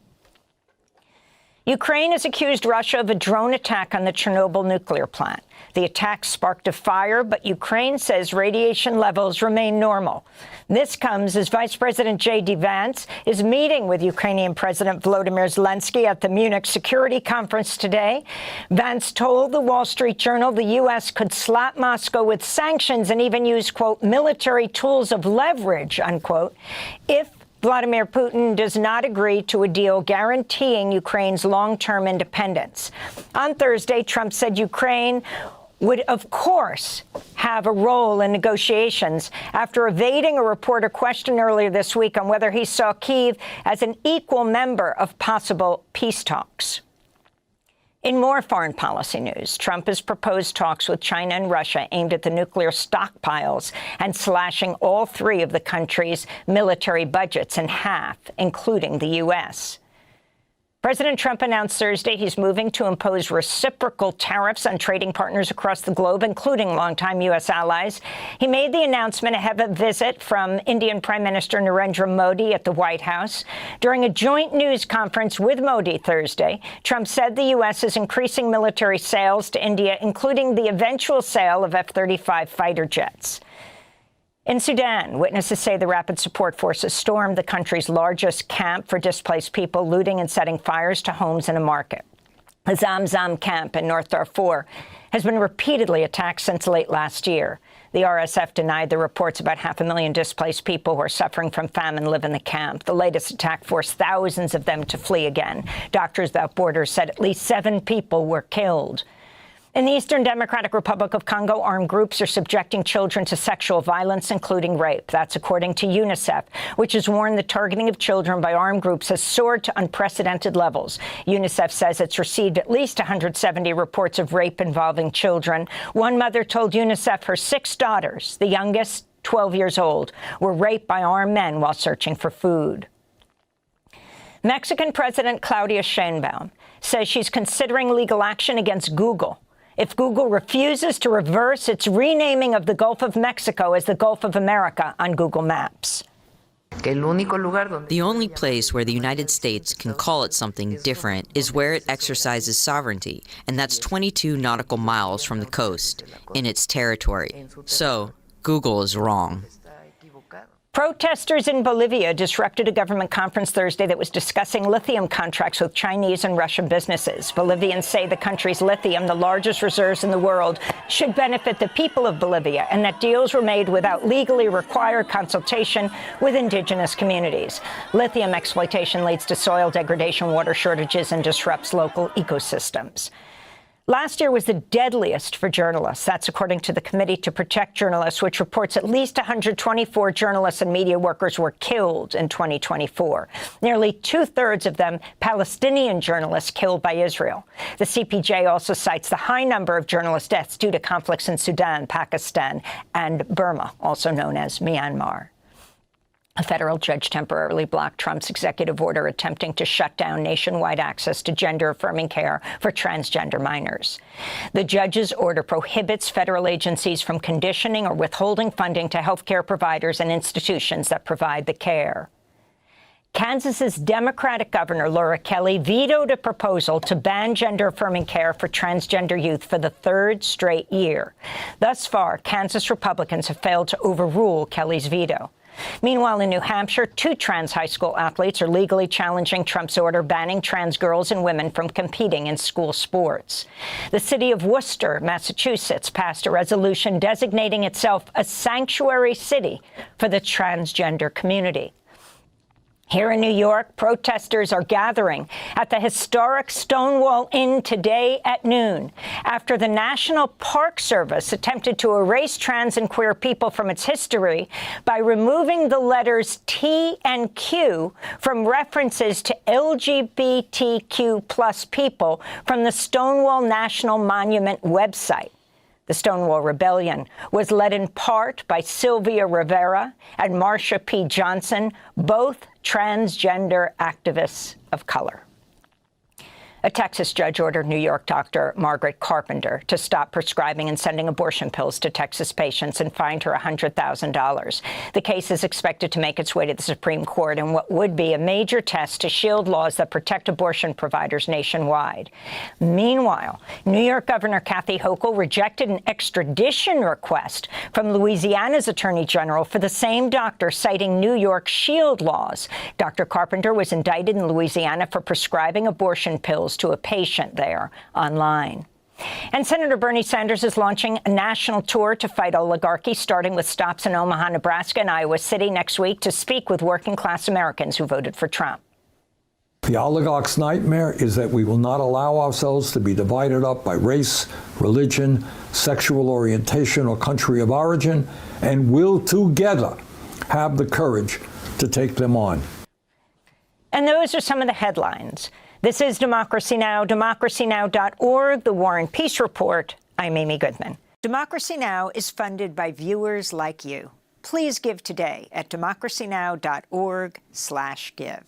Ukraine has accused Russia of a drone attack on the Chernobyl nuclear plant. The attack sparked a fire, but Ukraine says radiation levels remain normal. This comes as Vice President J.D. Vance is meeting with Ukrainian President Volodymyr Zelensky at the Munich Security Conference today. Vance told the Wall Street Journal the U.S. could slap Moscow with sanctions and even use, quote, military tools of leverage, unquote, if Vladimir Putin does not agree to a deal guaranteeing Ukraine's long-term independence. On Thursday, Trump said Ukraine would, of course, have a role in negotiations after evading a reporter question earlier this week on whether he saw Kyiv as an equal member of possible peace talks. In more foreign policy news, Trump has proposed talks with China and Russia aimed at the nuclear stockpiles and slashing all three of the countries' military budgets in half, including the U.S. President Trump announced Thursday he's moving to impose reciprocal tariffs on trading partners across the globe, including longtime U.S. allies. He made the announcement ahead of a visit from Indian Prime Minister Narendra Modi at the White House. During a joint news conference with Modi Thursday, Trump said the U.S. is increasing military sales to India, including the eventual sale of F-35 fighter jets. In Sudan, witnesses say the Rapid Support Forces stormed the country's largest camp for displaced people, looting and setting fires to homes and a market. The Zamzam camp in North Darfur has been repeatedly attacked since late last year. The RSF denied the reports about 500,000 displaced people who are suffering from famine live in the camp. The latest attack forced thousands of them to flee again. Doctors Without Borders said at least 7 people were killed. In the Eastern Democratic Republic of Congo, armed groups are subjecting children to sexual violence, including rape. That's according to UNICEF, which has warned the targeting of children by armed groups has soared to unprecedented levels. UNICEF says it's received at least 170 reports of rape involving children. One mother told UNICEF her 6 daughters, the youngest, 12 years old, were raped by armed men while searching for food. Mexican President Claudia Sheinbaum says she's considering legal action against Google if Google refuses to reverse its renaming of the Gulf of Mexico as the Gulf of America on Google Maps. The only place where the United States can call it something different is where it exercises sovereignty, and that's 22 nautical miles from the coast, in its territory. So, Google is wrong. Protesters in Bolivia disrupted a government conference Thursday that was discussing lithium contracts with Chinese and Russian businesses. Bolivians say the country's lithium, the largest reserves in the world, should benefit the people of Bolivia, and that deals were made without legally required consultation with indigenous communities. Lithium exploitation leads to soil degradation, water shortages, and disrupts local ecosystems. Last year was the deadliest for journalists. That's according to the Committee to Protect Journalists, which reports at least 124 journalists and media workers were killed in 2024. Nearly 2/3 of them Palestinian journalists killed by Israel. The CPJ also cites the high number of journalist deaths due to conflicts in Sudan, Pakistan, and Burma, also known as Myanmar. A federal judge temporarily blocked Trump's executive order attempting to shut down nationwide access to gender-affirming care for transgender minors. The judge's order prohibits federal agencies from conditioning or withholding funding to health care providers and institutions that provide the care. Kansas's Democratic Governor Laura Kelly vetoed a proposal to ban gender-affirming care for transgender youth for the 3rd straight year. Thus far, Kansas Republicans have failed to overrule Kelly's veto. Meanwhile, in New Hampshire, 2 trans high school athletes are legally challenging Trump's order banning trans girls and women from competing in school sports. The city of Worcester, Massachusetts, passed a resolution designating itself a sanctuary city for the transgender community. Here in New York, protesters are gathering at the historic Stonewall Inn today at noon after the National Park Service attempted to erase trans and queer people from its history by removing the letters T and Q from references to LGBTQ plus people from the Stonewall National Monument website. The Stonewall Rebellion was led in part by Sylvia Rivera and Marsha P. Johnson, both transgender activists of color. A Texas judge ordered New York doctor Margaret Carpenter to stop prescribing and sending abortion pills to Texas patients and fined her $100,000. The case is expected to make its way to the Supreme Court in what would be a major test to shield laws that protect abortion providers nationwide. Meanwhile, New York Governor Kathy Hochul rejected an extradition request from Louisiana's Attorney General for the same doctor, citing New York's shield laws. Dr. Carpenter was indicted in Louisiana for prescribing abortion pills to a patient there online. And Senator Bernie Sanders is launching a national tour to fight oligarchy, starting with stops in Omaha, Nebraska, and Iowa City next week to speak with working-class Americans who voted for Trump. The oligarch's nightmare is that we will not allow ourselves to be divided up by race, religion, sexual orientation, or country of origin, and will together have the courage to take them on. And those are some of the headlines. This is Democracy Now!, democracynow.org, The War and Peace Report. I'm Amy Goodman. Democracy Now! Is funded by viewers like you. Please give today at democracynow.org/give.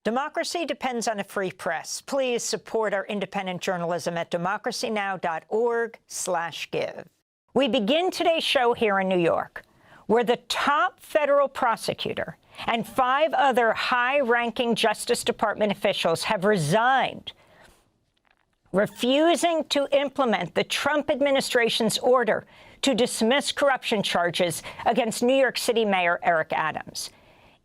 Democracy depends on a free press. Please support our independent journalism at democracynow.org/give. We begin today's show here in New York, where the top federal prosecutor and 5 other high-ranking Justice Department officials have resigned, refusing to implement the Trump administration's order to dismiss corruption charges against New York City Mayor Eric Adams.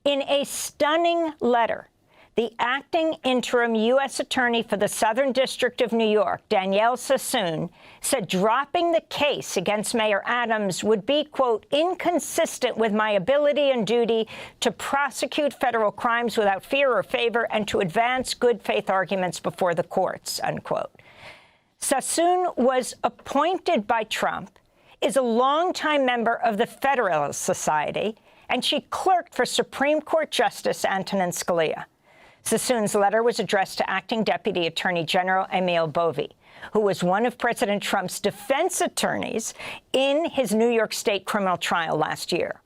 In a stunning letter, the acting interim U.S. Attorney for the Southern District of New York, Danielle Sassoon, said dropping the case against Mayor Adams would be, quote, inconsistent with my ability and duty to prosecute federal crimes without fear or favor and to advance good faith arguments before the courts, unquote. Sassoon was appointed by Trump, is a longtime member of the Federalist Society, and she clerked for Supreme Court Justice Antonin Scalia. Sassoon's letter was addressed to acting Deputy Attorney General Emil Bovee, who was one of President Trump's defense attorneys in his New York State criminal trial last year.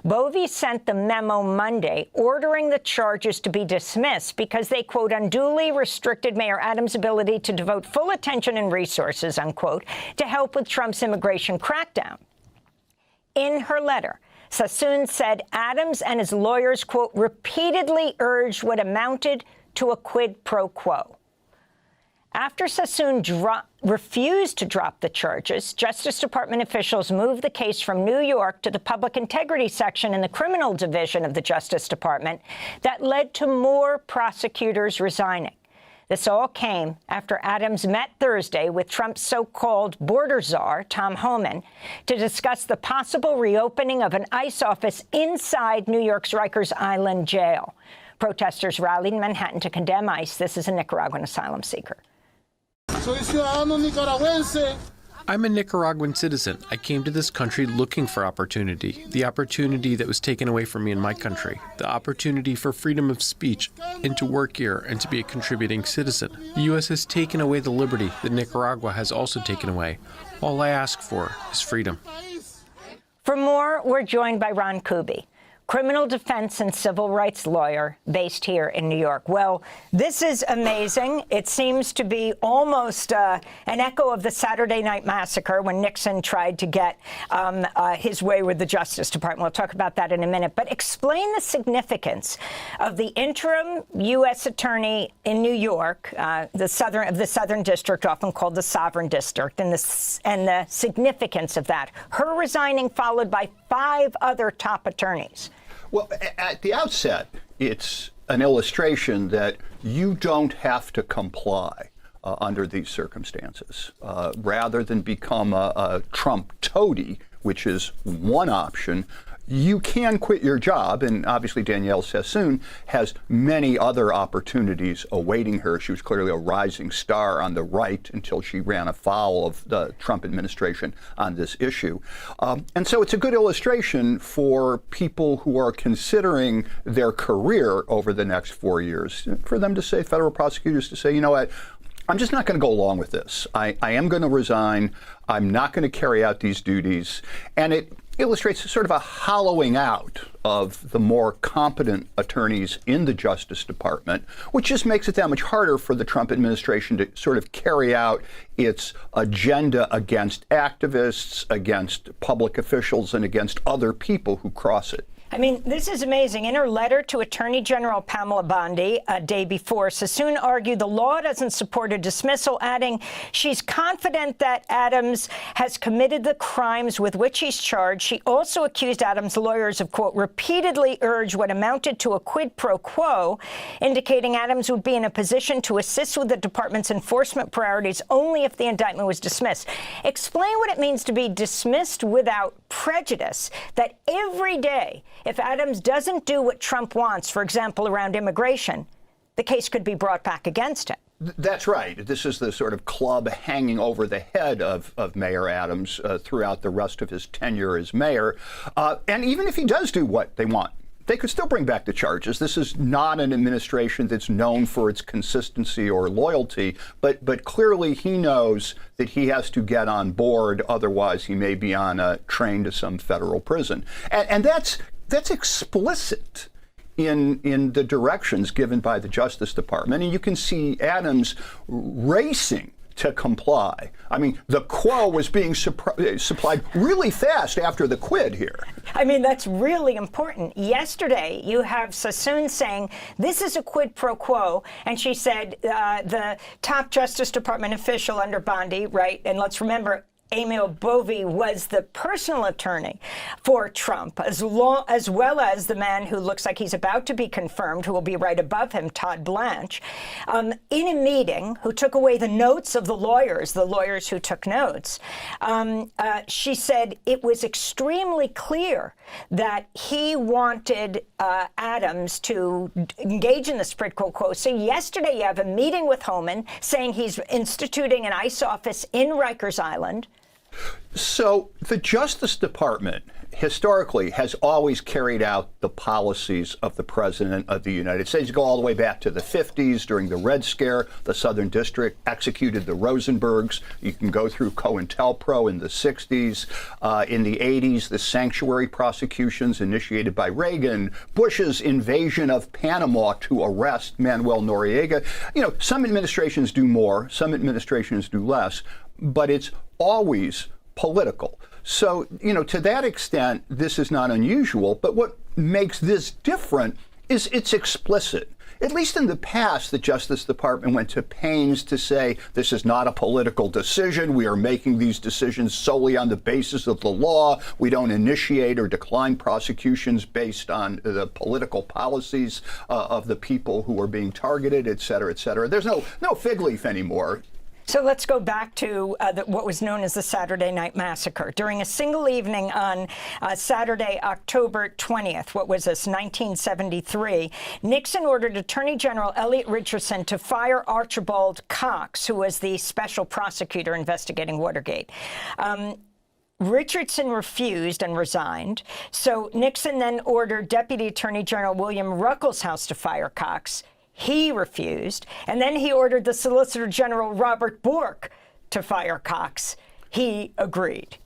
Bovee sent the memo Monday ordering the charges to be dismissed because they, quote, unduly restricted Mayor Adams' ability to devote full attention and resources, unquote, to help with Trump's immigration crackdown. In her letter, Sassoon said Adams and his lawyers, quote, repeatedly urged what amounted to a quid pro quo. After Sassoon refused to drop the charges, Justice Department officials moved the case from New York to the Public Integrity Section in the Criminal Division of the Justice Department. That led to more prosecutors resigning. This all came after Adams met Thursday with Trump's so-called border czar, Tom Homan, to discuss the possible reopening of an ICE office inside New York's Rikers Island jail. Protesters rallied in Manhattan to condemn ICE. This is a Nicaraguan asylum seeker. I'm a Nicaraguan citizen. I came to this country looking for opportunity, the opportunity that was taken away from me in my country, the opportunity for freedom of speech, and to work here and to be a contributing citizen. The U.S. has taken away the liberty that Nicaragua has also taken away. All I ask for is freedom. For more, we're joined by Ron Kuby, criminal defense and civil rights lawyer based here in New York. Well, this is amazing. It seems to be almost an echo of the Saturday Night Massacre when Nixon tried to get his way with the Justice Department. We'll talk about that in a minute. But explain the significance of the interim U.S. Attorney in New York, the Southern District, often called the Sovereign District, and the significance of that. Her resigning followed by 5 other top attorneys. Well, at the outset, it's an illustration that you don't have to comply under these circumstances. Rather than become a Trump toady, which is one option, you can quit your job, and obviously Danielle Sassoon has many other opportunities awaiting her. She was clearly a rising star on the right until she ran afoul of the Trump administration on this issue. And so it's a good illustration for people who are considering their career over the next 4 years, for them to say, federal prosecutors to say, you know what, I'm just not going to go along with this. I am going to resign. I'm not going to carry out these duties. And it illustrates sort of a hollowing out of the more competent attorneys in the Justice Department, which just makes it that much harder for the Trump administration to sort of carry out its agenda against activists, against public officials, and against other people who cross it. I mean, this is amazing. In her letter to Attorney General Pamela Bondi a day before, Sassoon argued the law doesn't support a dismissal, adding she's confident that Adams has committed the crimes with which he's charged. She also accused Adams' lawyers of, quote, repeatedly urged what amounted to a quid pro quo, indicating Adams would be in a position to assist with the department's enforcement priorities only if the indictment was dismissed. Explain what it means to be dismissed without prejudice, that every day, if Adams doesn't do what Trump wants, for example, around immigration, the case could be brought back against him. That's right. This is the sort of club hanging over the head of Mayor Adams throughout the rest of his tenure as mayor. And even if he does do what they want, they could still bring back the charges. This is not an administration that's known for its consistency or loyalty, but clearly he knows that he has to get on board, otherwise he may be on a train to some federal prison. And that's explicit in the directions given by the Justice Department. And you can see Adams racing to comply. I mean, the quo was being supplied really fast after the quid here. I mean, that's really important. Yesterday, you have Sassoon saying, this is a quid pro quo. And she said, the top Justice Department official under Bondi, right? And let's remember, Emil Bovee was the personal attorney for Trump, as well as the man who looks like he's about to be confirmed, who will be right above him, Todd Blanche, in a meeting, who took away the notes of the lawyers who took notes. She said it was extremely clear that he wanted Adams to engage in this quid pro quo. So yesterday you have a meeting with Homan saying he's instituting an ICE office in Rikers Island. So the Justice Department historically has always carried out the policies of the President of the United States. You go all the way back to the 50s during the Red Scare. The Southern District executed the Rosenbergs. You can go through COINTELPRO in the 60s. In the 80s, the sanctuary prosecutions initiated by Reagan, Bush's invasion of Panama to arrest Manuel Noriega. You know, some administrations do more, some administrations do less, but it's always political. So, you know, to that extent, this is not unusual. But what makes this different is it's explicit. At least in the past, the Justice Department went to pains to say this is not a political decision. We are making these decisions solely on the basis of the law. We don't initiate or decline prosecutions based on the political policies of the people who are being targeted, et cetera, et cetera. There's no fig leaf anymore. So let's go back to what was known as the Saturday Night Massacre. During a single evening on Saturday, October 20th, what was this, 1973, Nixon ordered Attorney General Elliot Richardson to fire Archibald Cox, who was the special prosecutor investigating Watergate. Richardson refused and resigned. So Nixon then ordered Deputy Attorney General William Ruckelshaus to fire Cox. He refused, and then he ordered the Solicitor General Robert Bork to fire Cox. He agreed.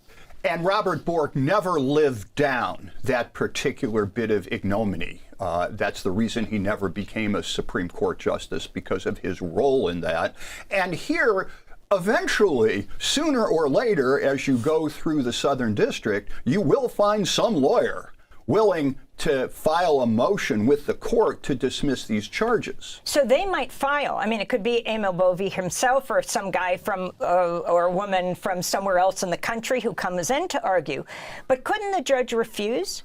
And Robert Bork never lived down that particular bit of ignominy. That's the reason he never became a Supreme Court justice, because of his role in that. And here, eventually, sooner or later, as you go through the Southern District, you will find some lawyer willing to file a motion with the court to dismiss these charges. So they might file. I mean, it could be Emil Bovee himself or some guy from or a woman from somewhere else in the country who comes in to argue. But couldn't the judge refuse?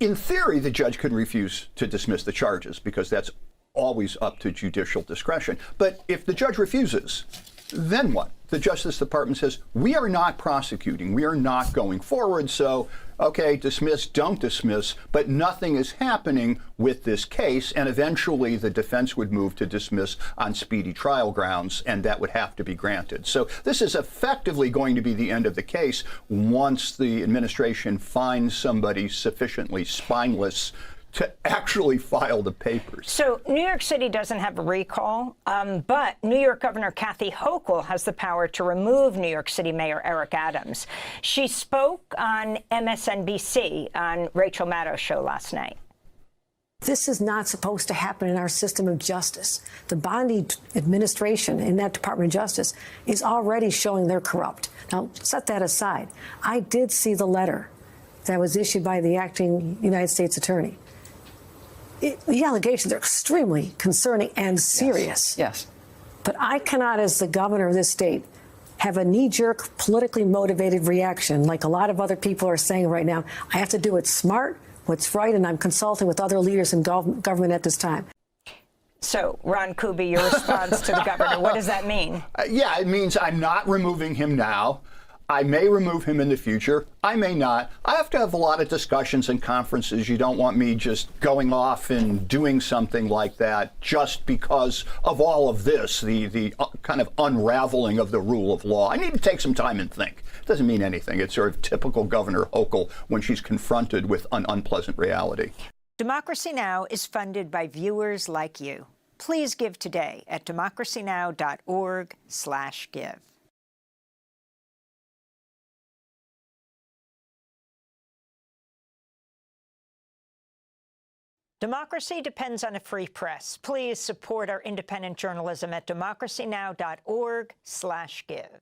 In theory, the judge could refuse to dismiss the charges, because that's always up to judicial discretion. But if the judge refuses, then what? The Justice Department says, we are not prosecuting, we are not going forward, so, okay, dismiss, don't dismiss, but nothing is happening with this case, and eventually the defense would move to dismiss on speedy trial grounds, and that would have to be granted. So this is effectively going to be the end of the case once the administration finds somebody sufficiently spineless to actually file the papers. So New York City doesn't have a recall, but New York Governor Kathy Hochul has the power to remove New York City Mayor Eric Adams. She spoke on MSNBC on Rachel Maddow's show last night. This is not supposed to happen in our system of justice. The Bondi administration in that Department of Justice is already showing they're corrupt. Now, set that aside. I did see the letter that was issued by the acting United States attorney. The allegations are extremely concerning and serious. Yes. But I cannot, as the governor of this state, have a knee-jerk, politically motivated reaction like a lot of other people are saying right now. I have to do it smart, what's right, and I'm consulting with other leaders in government at this time. So, Ron Kuby, your response to the governor, what does that mean? Yeah, it means I'm not removing him now. I may remove him in the future. I may not. I have to have a lot of discussions and conferences. You don't want me just going off and doing something like that just because of all of this, the kind of unraveling of the rule of law. I need to take some time and think. It doesn't mean anything. It's sort of typical Governor Hochul when she's confronted with an unpleasant reality. Democracy Now! Is funded by viewers like you. Please give today at democracynow.org/give. Democracy depends on a free press. Please support our independent journalism at democracynow.org/give.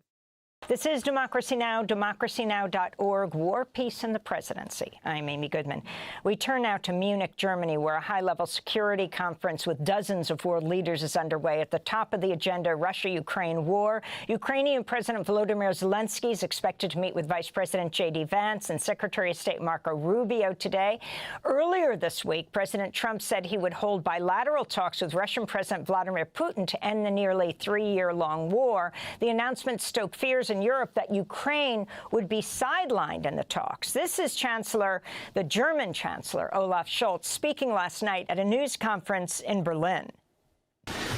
This is Democracy Now!, democracynow.org, War, Peace, and the Presidency. I'm Amy Goodman. We turn now to Munich, Germany, where a high-level security conference with dozens of world leaders is underway. At the top of the agenda, Russia-Ukraine war. Ukrainian President Volodymyr Zelensky is expected to meet with Vice President J.D. Vance and Secretary of State Marco Rubio today. Earlier this week, President Trump said he would hold bilateral talks with Russian President Vladimir Putin to end the nearly three-year-long war. The announcement stoked fears in Europe that Ukraine would be sidelined in the talks. This is the German Chancellor, Olaf Scholz, speaking last night at a news conference in Berlin.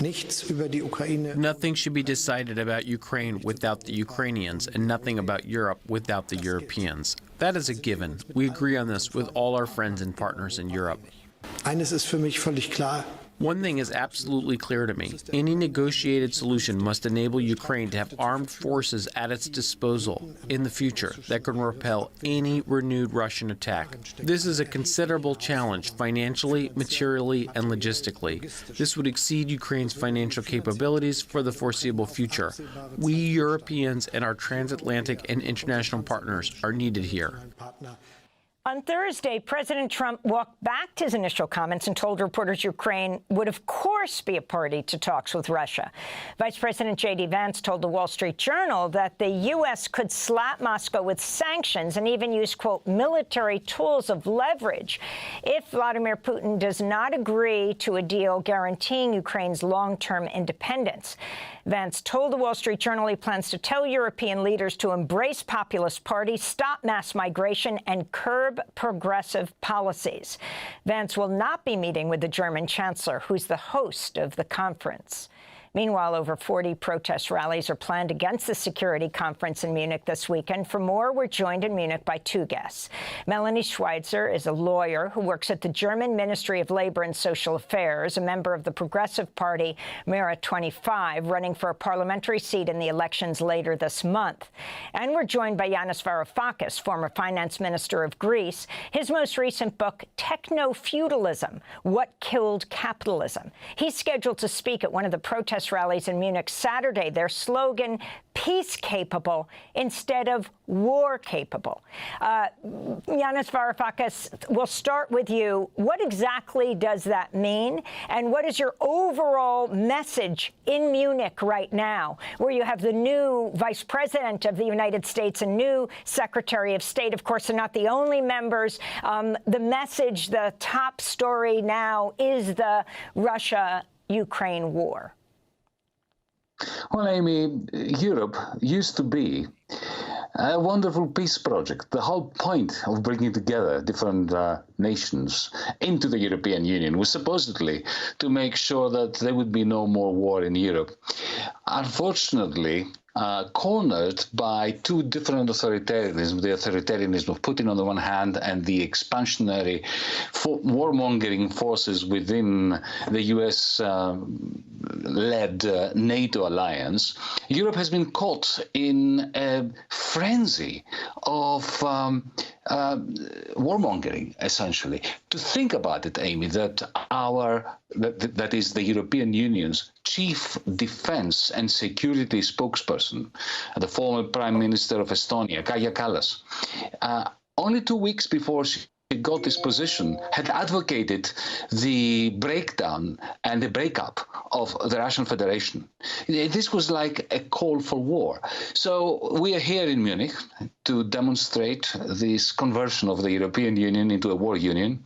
Nothing should be decided about Ukraine without the Ukrainians, and nothing about Europe without the Europeans. That is a given. We agree on this with all our friends and partners in Europe. One thing is absolutely clear to me. Any negotiated solution must enable Ukraine to have armed forces at its disposal in the future that can repel any renewed Russian attack. This is a considerable challenge financially, materially, and logistically. This would exceed Ukraine's financial capabilities for the foreseeable future. We Europeans and our transatlantic and international partners are needed here. On Thursday, President Trump walked back his initial comments and told reporters Ukraine would, of course, be a party to talks with Russia. Vice President J.D. Vance told the Wall Street Journal that the U.S. could slap Moscow with sanctions and even use, quote, military tools of leverage if Vladimir Putin does not agree to a deal guaranteeing Ukraine's long-term independence. Vance told the Wall Street Journal he plans to tell European leaders to embrace populist parties, stop mass migration, and curb progressive policies. Vance will not be meeting with the German Chancellor, who's the host of the conference. Meanwhile, over 40 protest rallies are planned against the security conference in Munich this weekend. For more, we're joined in Munich by two guests. Melanie Schweitzer is a lawyer who works at the German Ministry of Labor and Social Affairs, a member of the Progressive Party, Mira 25, running for a parliamentary seat in the elections later this month. And we're joined by Yanis Varoufakis, former finance minister of Greece. His most recent book, Techno-Feudalism, What Killed Capitalism. He's scheduled to speak at one of the protest protest rallies in Munich Saturday. Their slogan, peace capable instead of war capable. Yanis Varoufakis, we'll start with you. What exactly does that mean? And what is your overall message in Munich right now, where you have the new Vice President of the United States and new Secretary of State? Of course, they're not the only members. The message, the top story now is the Russia-Ukraine war. Well, Amy, Europe used to be a wonderful peace project. The whole point of bringing together different nations into the European Union was supposedly to make sure that there would be no more war in Europe. Unfortunately, cornered by two different authoritarianisms, the authoritarianism of Putin on the one hand and the expansionary warmongering forces within the US-led NATO alliance, Europe has been caught in a frenzy of warmongering, essentially. To think about it, Amy, that that is the European Union's chief defense and security spokesperson, the former Prime Minister of Estonia, Kaja Kallas, only 2 weeks before she got this position, had advocated the breakdown and the breakup of the Russian Federation. This was like a call for war. So we are here in Munich to demonstrate this conversion of the European Union into a war union.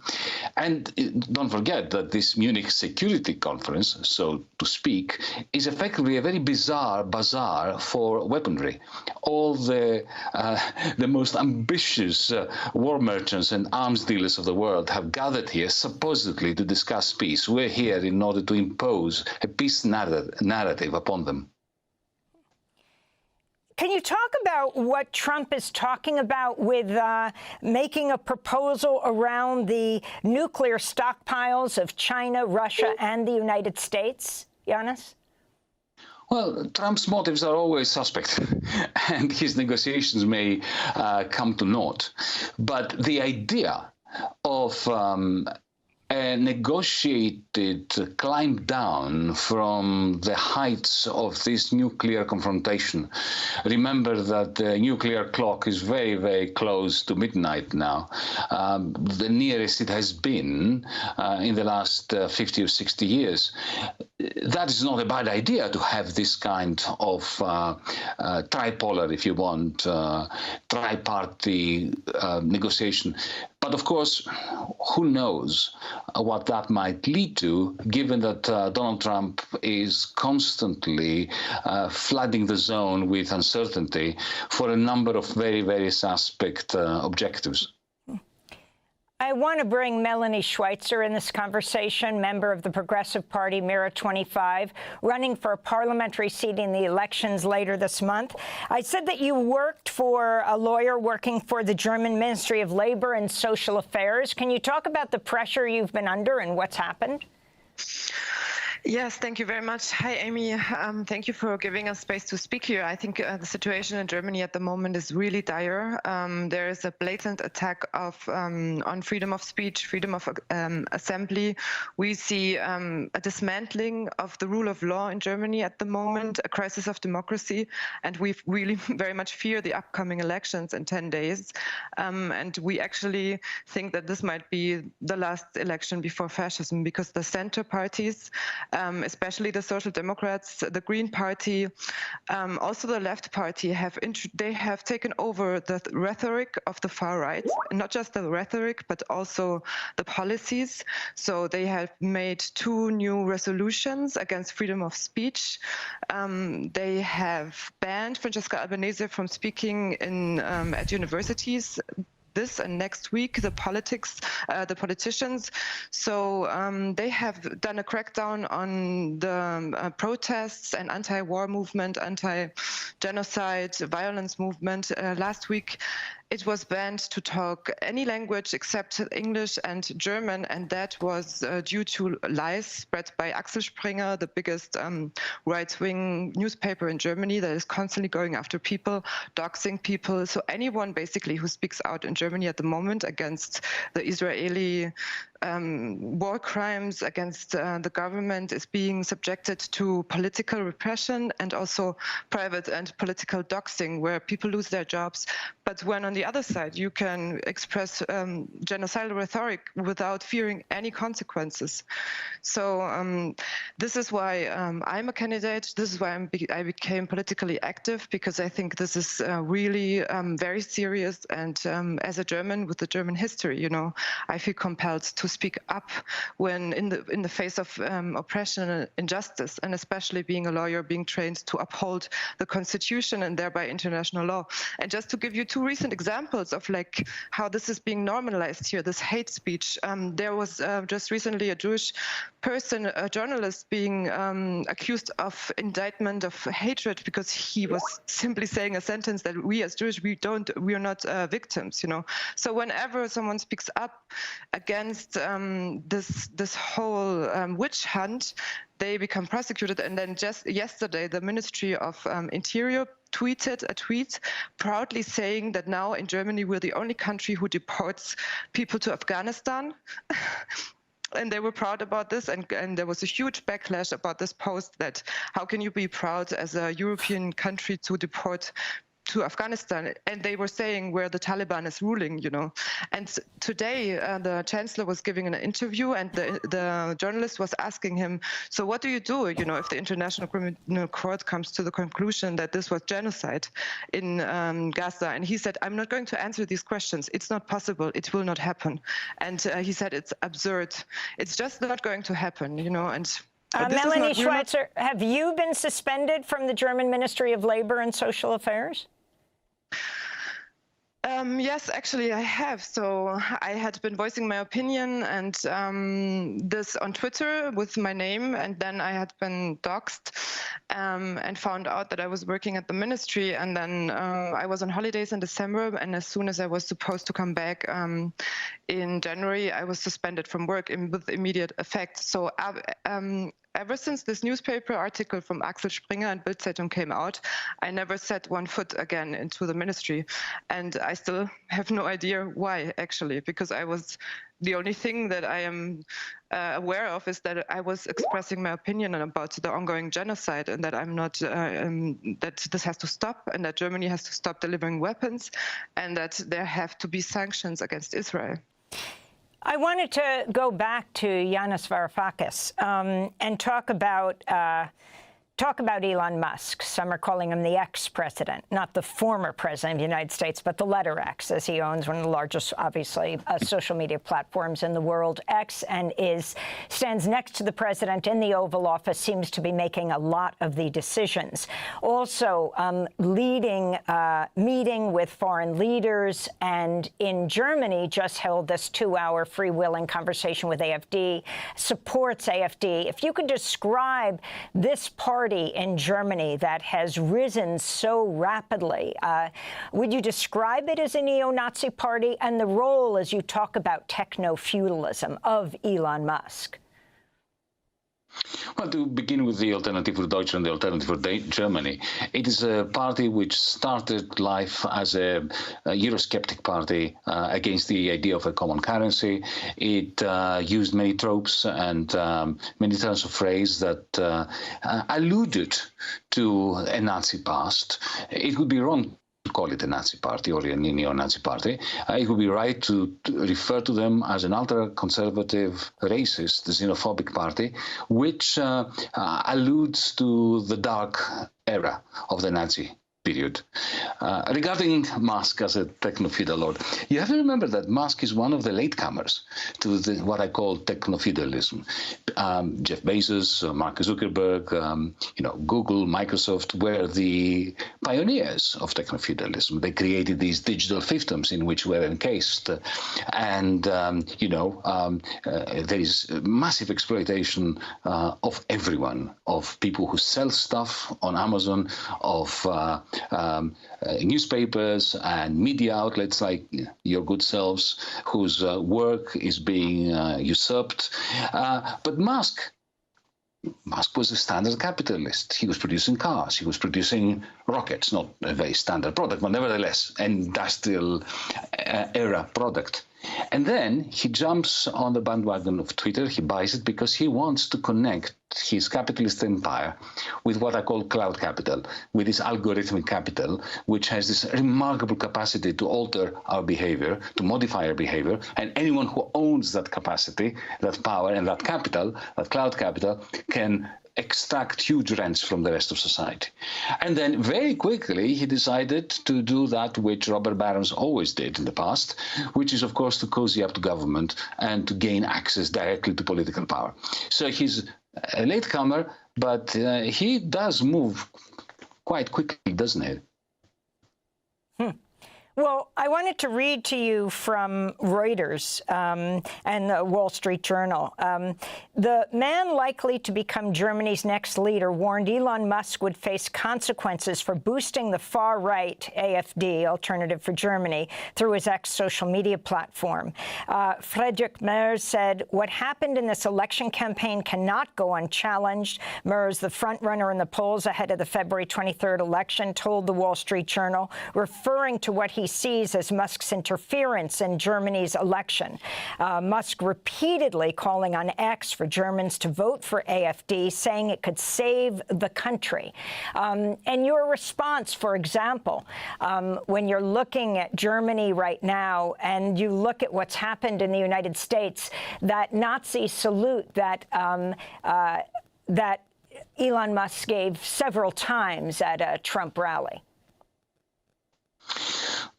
And don't forget that this Munich Security Conference, so to speak, is effectively a very bizarre bazaar for weaponry. All the most ambitious war merchants and arms dealers of the world have gathered here supposedly to discuss peace. We're here in order to impose a peace narrative upon them. Can you talk about what Trump is talking about with making a proposal around the nuclear stockpiles of China, Russia, and the United States, Yanis? Well, Trump's motives are always suspect, and his negotiations may come to naught. But the idea of a negotiated climb down from the heights of this nuclear confrontation. Remember that the nuclear clock is very, very close to midnight now, the nearest it has been in the last 50 or 60 years. That is not a bad idea to have this kind of tripolar, if you want, tri-party negotiation. But of course, who knows what that might lead to, given that Donald Trump is constantly flooding the zone with uncertainty for a number of very, very suspect objectives. I want to bring Melanie Schweitzer in this conversation, member of the Progressive Party, Mira 25, running for a parliamentary seat in the elections later this month. I said that you worked for a lawyer working for the German Ministry of Labor and Social Affairs. Can you talk about the pressure you've been under and what's happened? Yes, thank you very much. Hi, Amy. Thank you for giving us space to speak here. I think the situation in Germany at the moment is really dire. There is a blatant attack on freedom of speech, freedom of assembly. We see a dismantling of the rule of law in Germany at the moment, a crisis of democracy, and we really very much fear the upcoming elections in 10 days. And we actually think that this might be the last election before fascism, because the center parties, especially the Social Democrats, the Green Party, also the Left Party, they have taken over the rhetoric of the far right, and not just the rhetoric, but also the policies. So they have made 2 new resolutions against freedom of speech. They have banned Francesca Albanese from speaking at universities this and next week, the politicians. So they have done a crackdown on the protests and anti-war movement, anti-genocide violence movement last week. it was banned to talk any language except English and German, and that was due to lies spread by Axel Springer, the biggest right-wing newspaper in Germany that is constantly going after people, doxing people. So anyone basically who speaks out in Germany at the moment against the Israeli war crimes against the government is being subjected to political repression and also private and political doxing, where people lose their jobs. But when on the other side you can express genocidal rhetoric without fearing any consequences. So this is why I'm a candidate. This is why I became politically active, because I think this is really very serious. And as a German with the German history, you know, I feel compelled to speak up when in the face of oppression and injustice, and especially being a lawyer, being trained to uphold the Constitution and thereby international law. And just to give you two recent examples of like how this is being normalized here, this hate speech. There was just recently a Jewish person, a journalist, being accused of indictment of hatred because he was simply saying a sentence that we as Jewish, we are not victims, you know. So whenever someone speaks up against this whole witch hunt, they become prosecuted. And then just yesterday, the Ministry of Interior tweeted a tweet proudly saying that now in Germany we're the only country who deports people to Afghanistan. And they were proud about this, and there was a huge backlash about this post, that how can you be proud as a European country to deport to Afghanistan? And they were saying where the Taliban is ruling, you know. And today the chancellor was giving an interview, and the journalist was asking him, so what do, you know, if the International Criminal Court comes to the conclusion that this was genocide in Gaza? And he said, I'm not going to answer these questions. It's not possible. It will not happen. And he said, it's absurd. It's just not going to happen, you know. And Melanie Schweitzer, have you been suspended from the German Ministry of Labor and Social Affairs? Yes, actually, I have. So I had been voicing my opinion and this on Twitter with my name, and then I had been doxxed and found out that I was working at the ministry. And then I was on holidays in December, and as soon as I was supposed to come back in January, I was suspended from work with immediate effect. So ever since this newspaper article from Axel Springer and Bild-Zeitung came out, I never set one foot again into the ministry. And I still have no idea why, actually, because the only thing that I am aware of is that I was expressing my opinion about the ongoing genocide, and that I'm not, that this has to stop, and that Germany has to stop delivering weapons, and that there have to be sanctions against Israel. I wanted to go back to Yanis Varoufakis and talk about Elon Musk. Some are calling him the ex-president, not the former president of the United States, but the letter X, as he owns one of the largest, obviously, social media platforms in the world. X, and stands next to the president in the Oval Office, seems to be making a lot of the decisions. Also leading meeting with foreign leaders, and in Germany just held this 2-hour freewheeling conversation with AfD, supports AfD. If you could describe this party in Germany that has risen so rapidly, would you describe it as a neo-Nazi party, and the role, as you talk about techno-feudalism, of Elon Musk? Well, to begin with the Alternative for Deutschland, the Alternative for Germany, it is a party which started life as a Eurosceptic party against the idea of a common currency. It used many tropes and many turns of phrase that alluded to a Nazi past. It would be wrong to call it a Nazi party or a neo-Nazi party. It would be right to refer to them as an ultra-conservative, racist, xenophobic party, which alludes to the dark era of the Nazi period. Regarding Musk as a techno-feudal lord, you have to remember that Musk is one of the latecomers to what I call techno-feudalism. Jeff Bezos, Mark Zuckerberg, Google, Microsoft were the pioneers of techno-feudalism. They created these digital fiefdoms in which we're encased, and there is massive exploitation of everyone, of people who sell stuff on Amazon, of newspapers and media outlets like your good selves, whose work is being usurped. But Musk was a standard capitalist. He was producing cars. He was producing rockets, not a very standard product, but nevertheless, an industrial era product. And then he jumps on the bandwagon of Twitter. He buys it because he wants to connect his capitalist empire with what I call cloud capital, with this algorithmic capital, which has this remarkable capacity to alter our behavior, to modify our behavior. And anyone who owns that capacity, that power, and that capital, that cloud capital, can extract huge rents from the rest of society. And then very quickly, he decided to do that which robber barons always did in the past, which is, of course, to cozy up to government and to gain access directly to political power. So he's a latecomer, but he does move quite quickly, doesn't he? Well, I wanted to read to you from Reuters and the Wall Street Journal. The man likely to become Germany's next leader warned Elon Musk would face consequences for boosting the far-right AfD, Alternative for Germany, through his social media platform. Friedrich Merz said, what happened in this election campaign cannot go unchallenged. Merz, the front-runner in the polls ahead of the February 23rd election, told the Wall Street Journal, referring to what he sees as Musk's interference in Germany's election. Musk repeatedly calling on X for Germans to vote for AfD, saying it could save the country. And your response, for example, when you're looking at Germany right now and you look at what's happened in the United States, that Nazi salute that that Elon Musk gave several times at a Trump rally.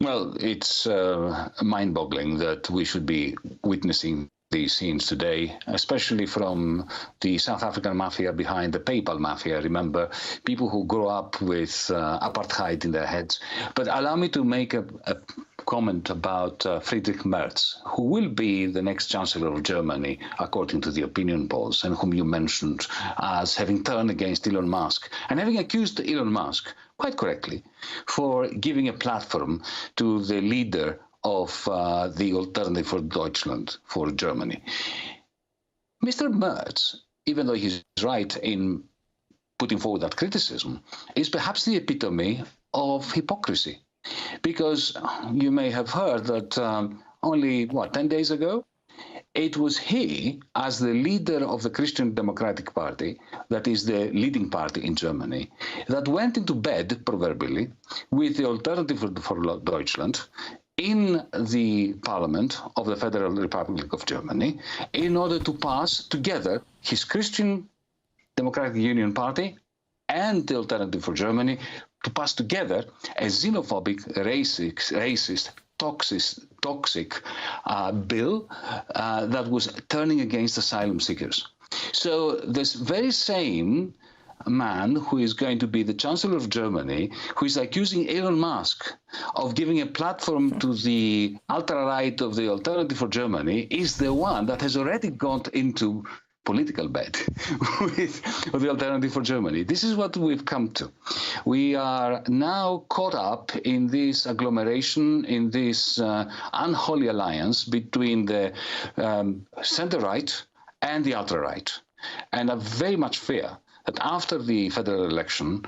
Well, it's mind-boggling that we should be witnessing these scenes today, especially from the South African mafia behind the PayPal mafia. Remember, people who grow up with apartheid in their heads. But allow me to make a comment about Friedrich Merz, who will be the next Chancellor of Germany, according to the opinion polls, and whom you mentioned as having turned against Elon Musk and having accused Elon Musk, quite correctly, for giving a platform to the leader of the Alternative for Deutschland, for Germany. Mr. Merz, even though he's right in putting forward that criticism, is perhaps the epitome of hypocrisy. Because you may have heard that only, 10 days ago, it was he, as the leader of the Christian Democratic Party, that is the leading party in Germany, that went into bed, proverbially, with the Alternative for Deutschland in the parliament of the Federal Republic of Germany in order to pass together his Christian Democratic Union Party and the Alternative for Germany to pass together a xenophobic, racist, toxic bill that was turning against asylum seekers. So this very same man who is going to be the Chancellor of Germany, who is accusing Elon Musk of giving a platform to the ultra-right of the Alternative for Germany, is the one that has already got into political bed with the Alternative for Germany. This is what we've come to. We are now caught up in this agglomeration, in this unholy alliance between the center-right and the ultra-right. And I very much fear that after the federal election,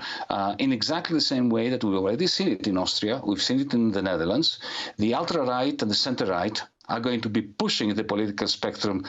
in exactly the same way that we've already seen it in Austria, we've seen it in the Netherlands, the ultra-right and the center-right are going to be pushing the political spectrum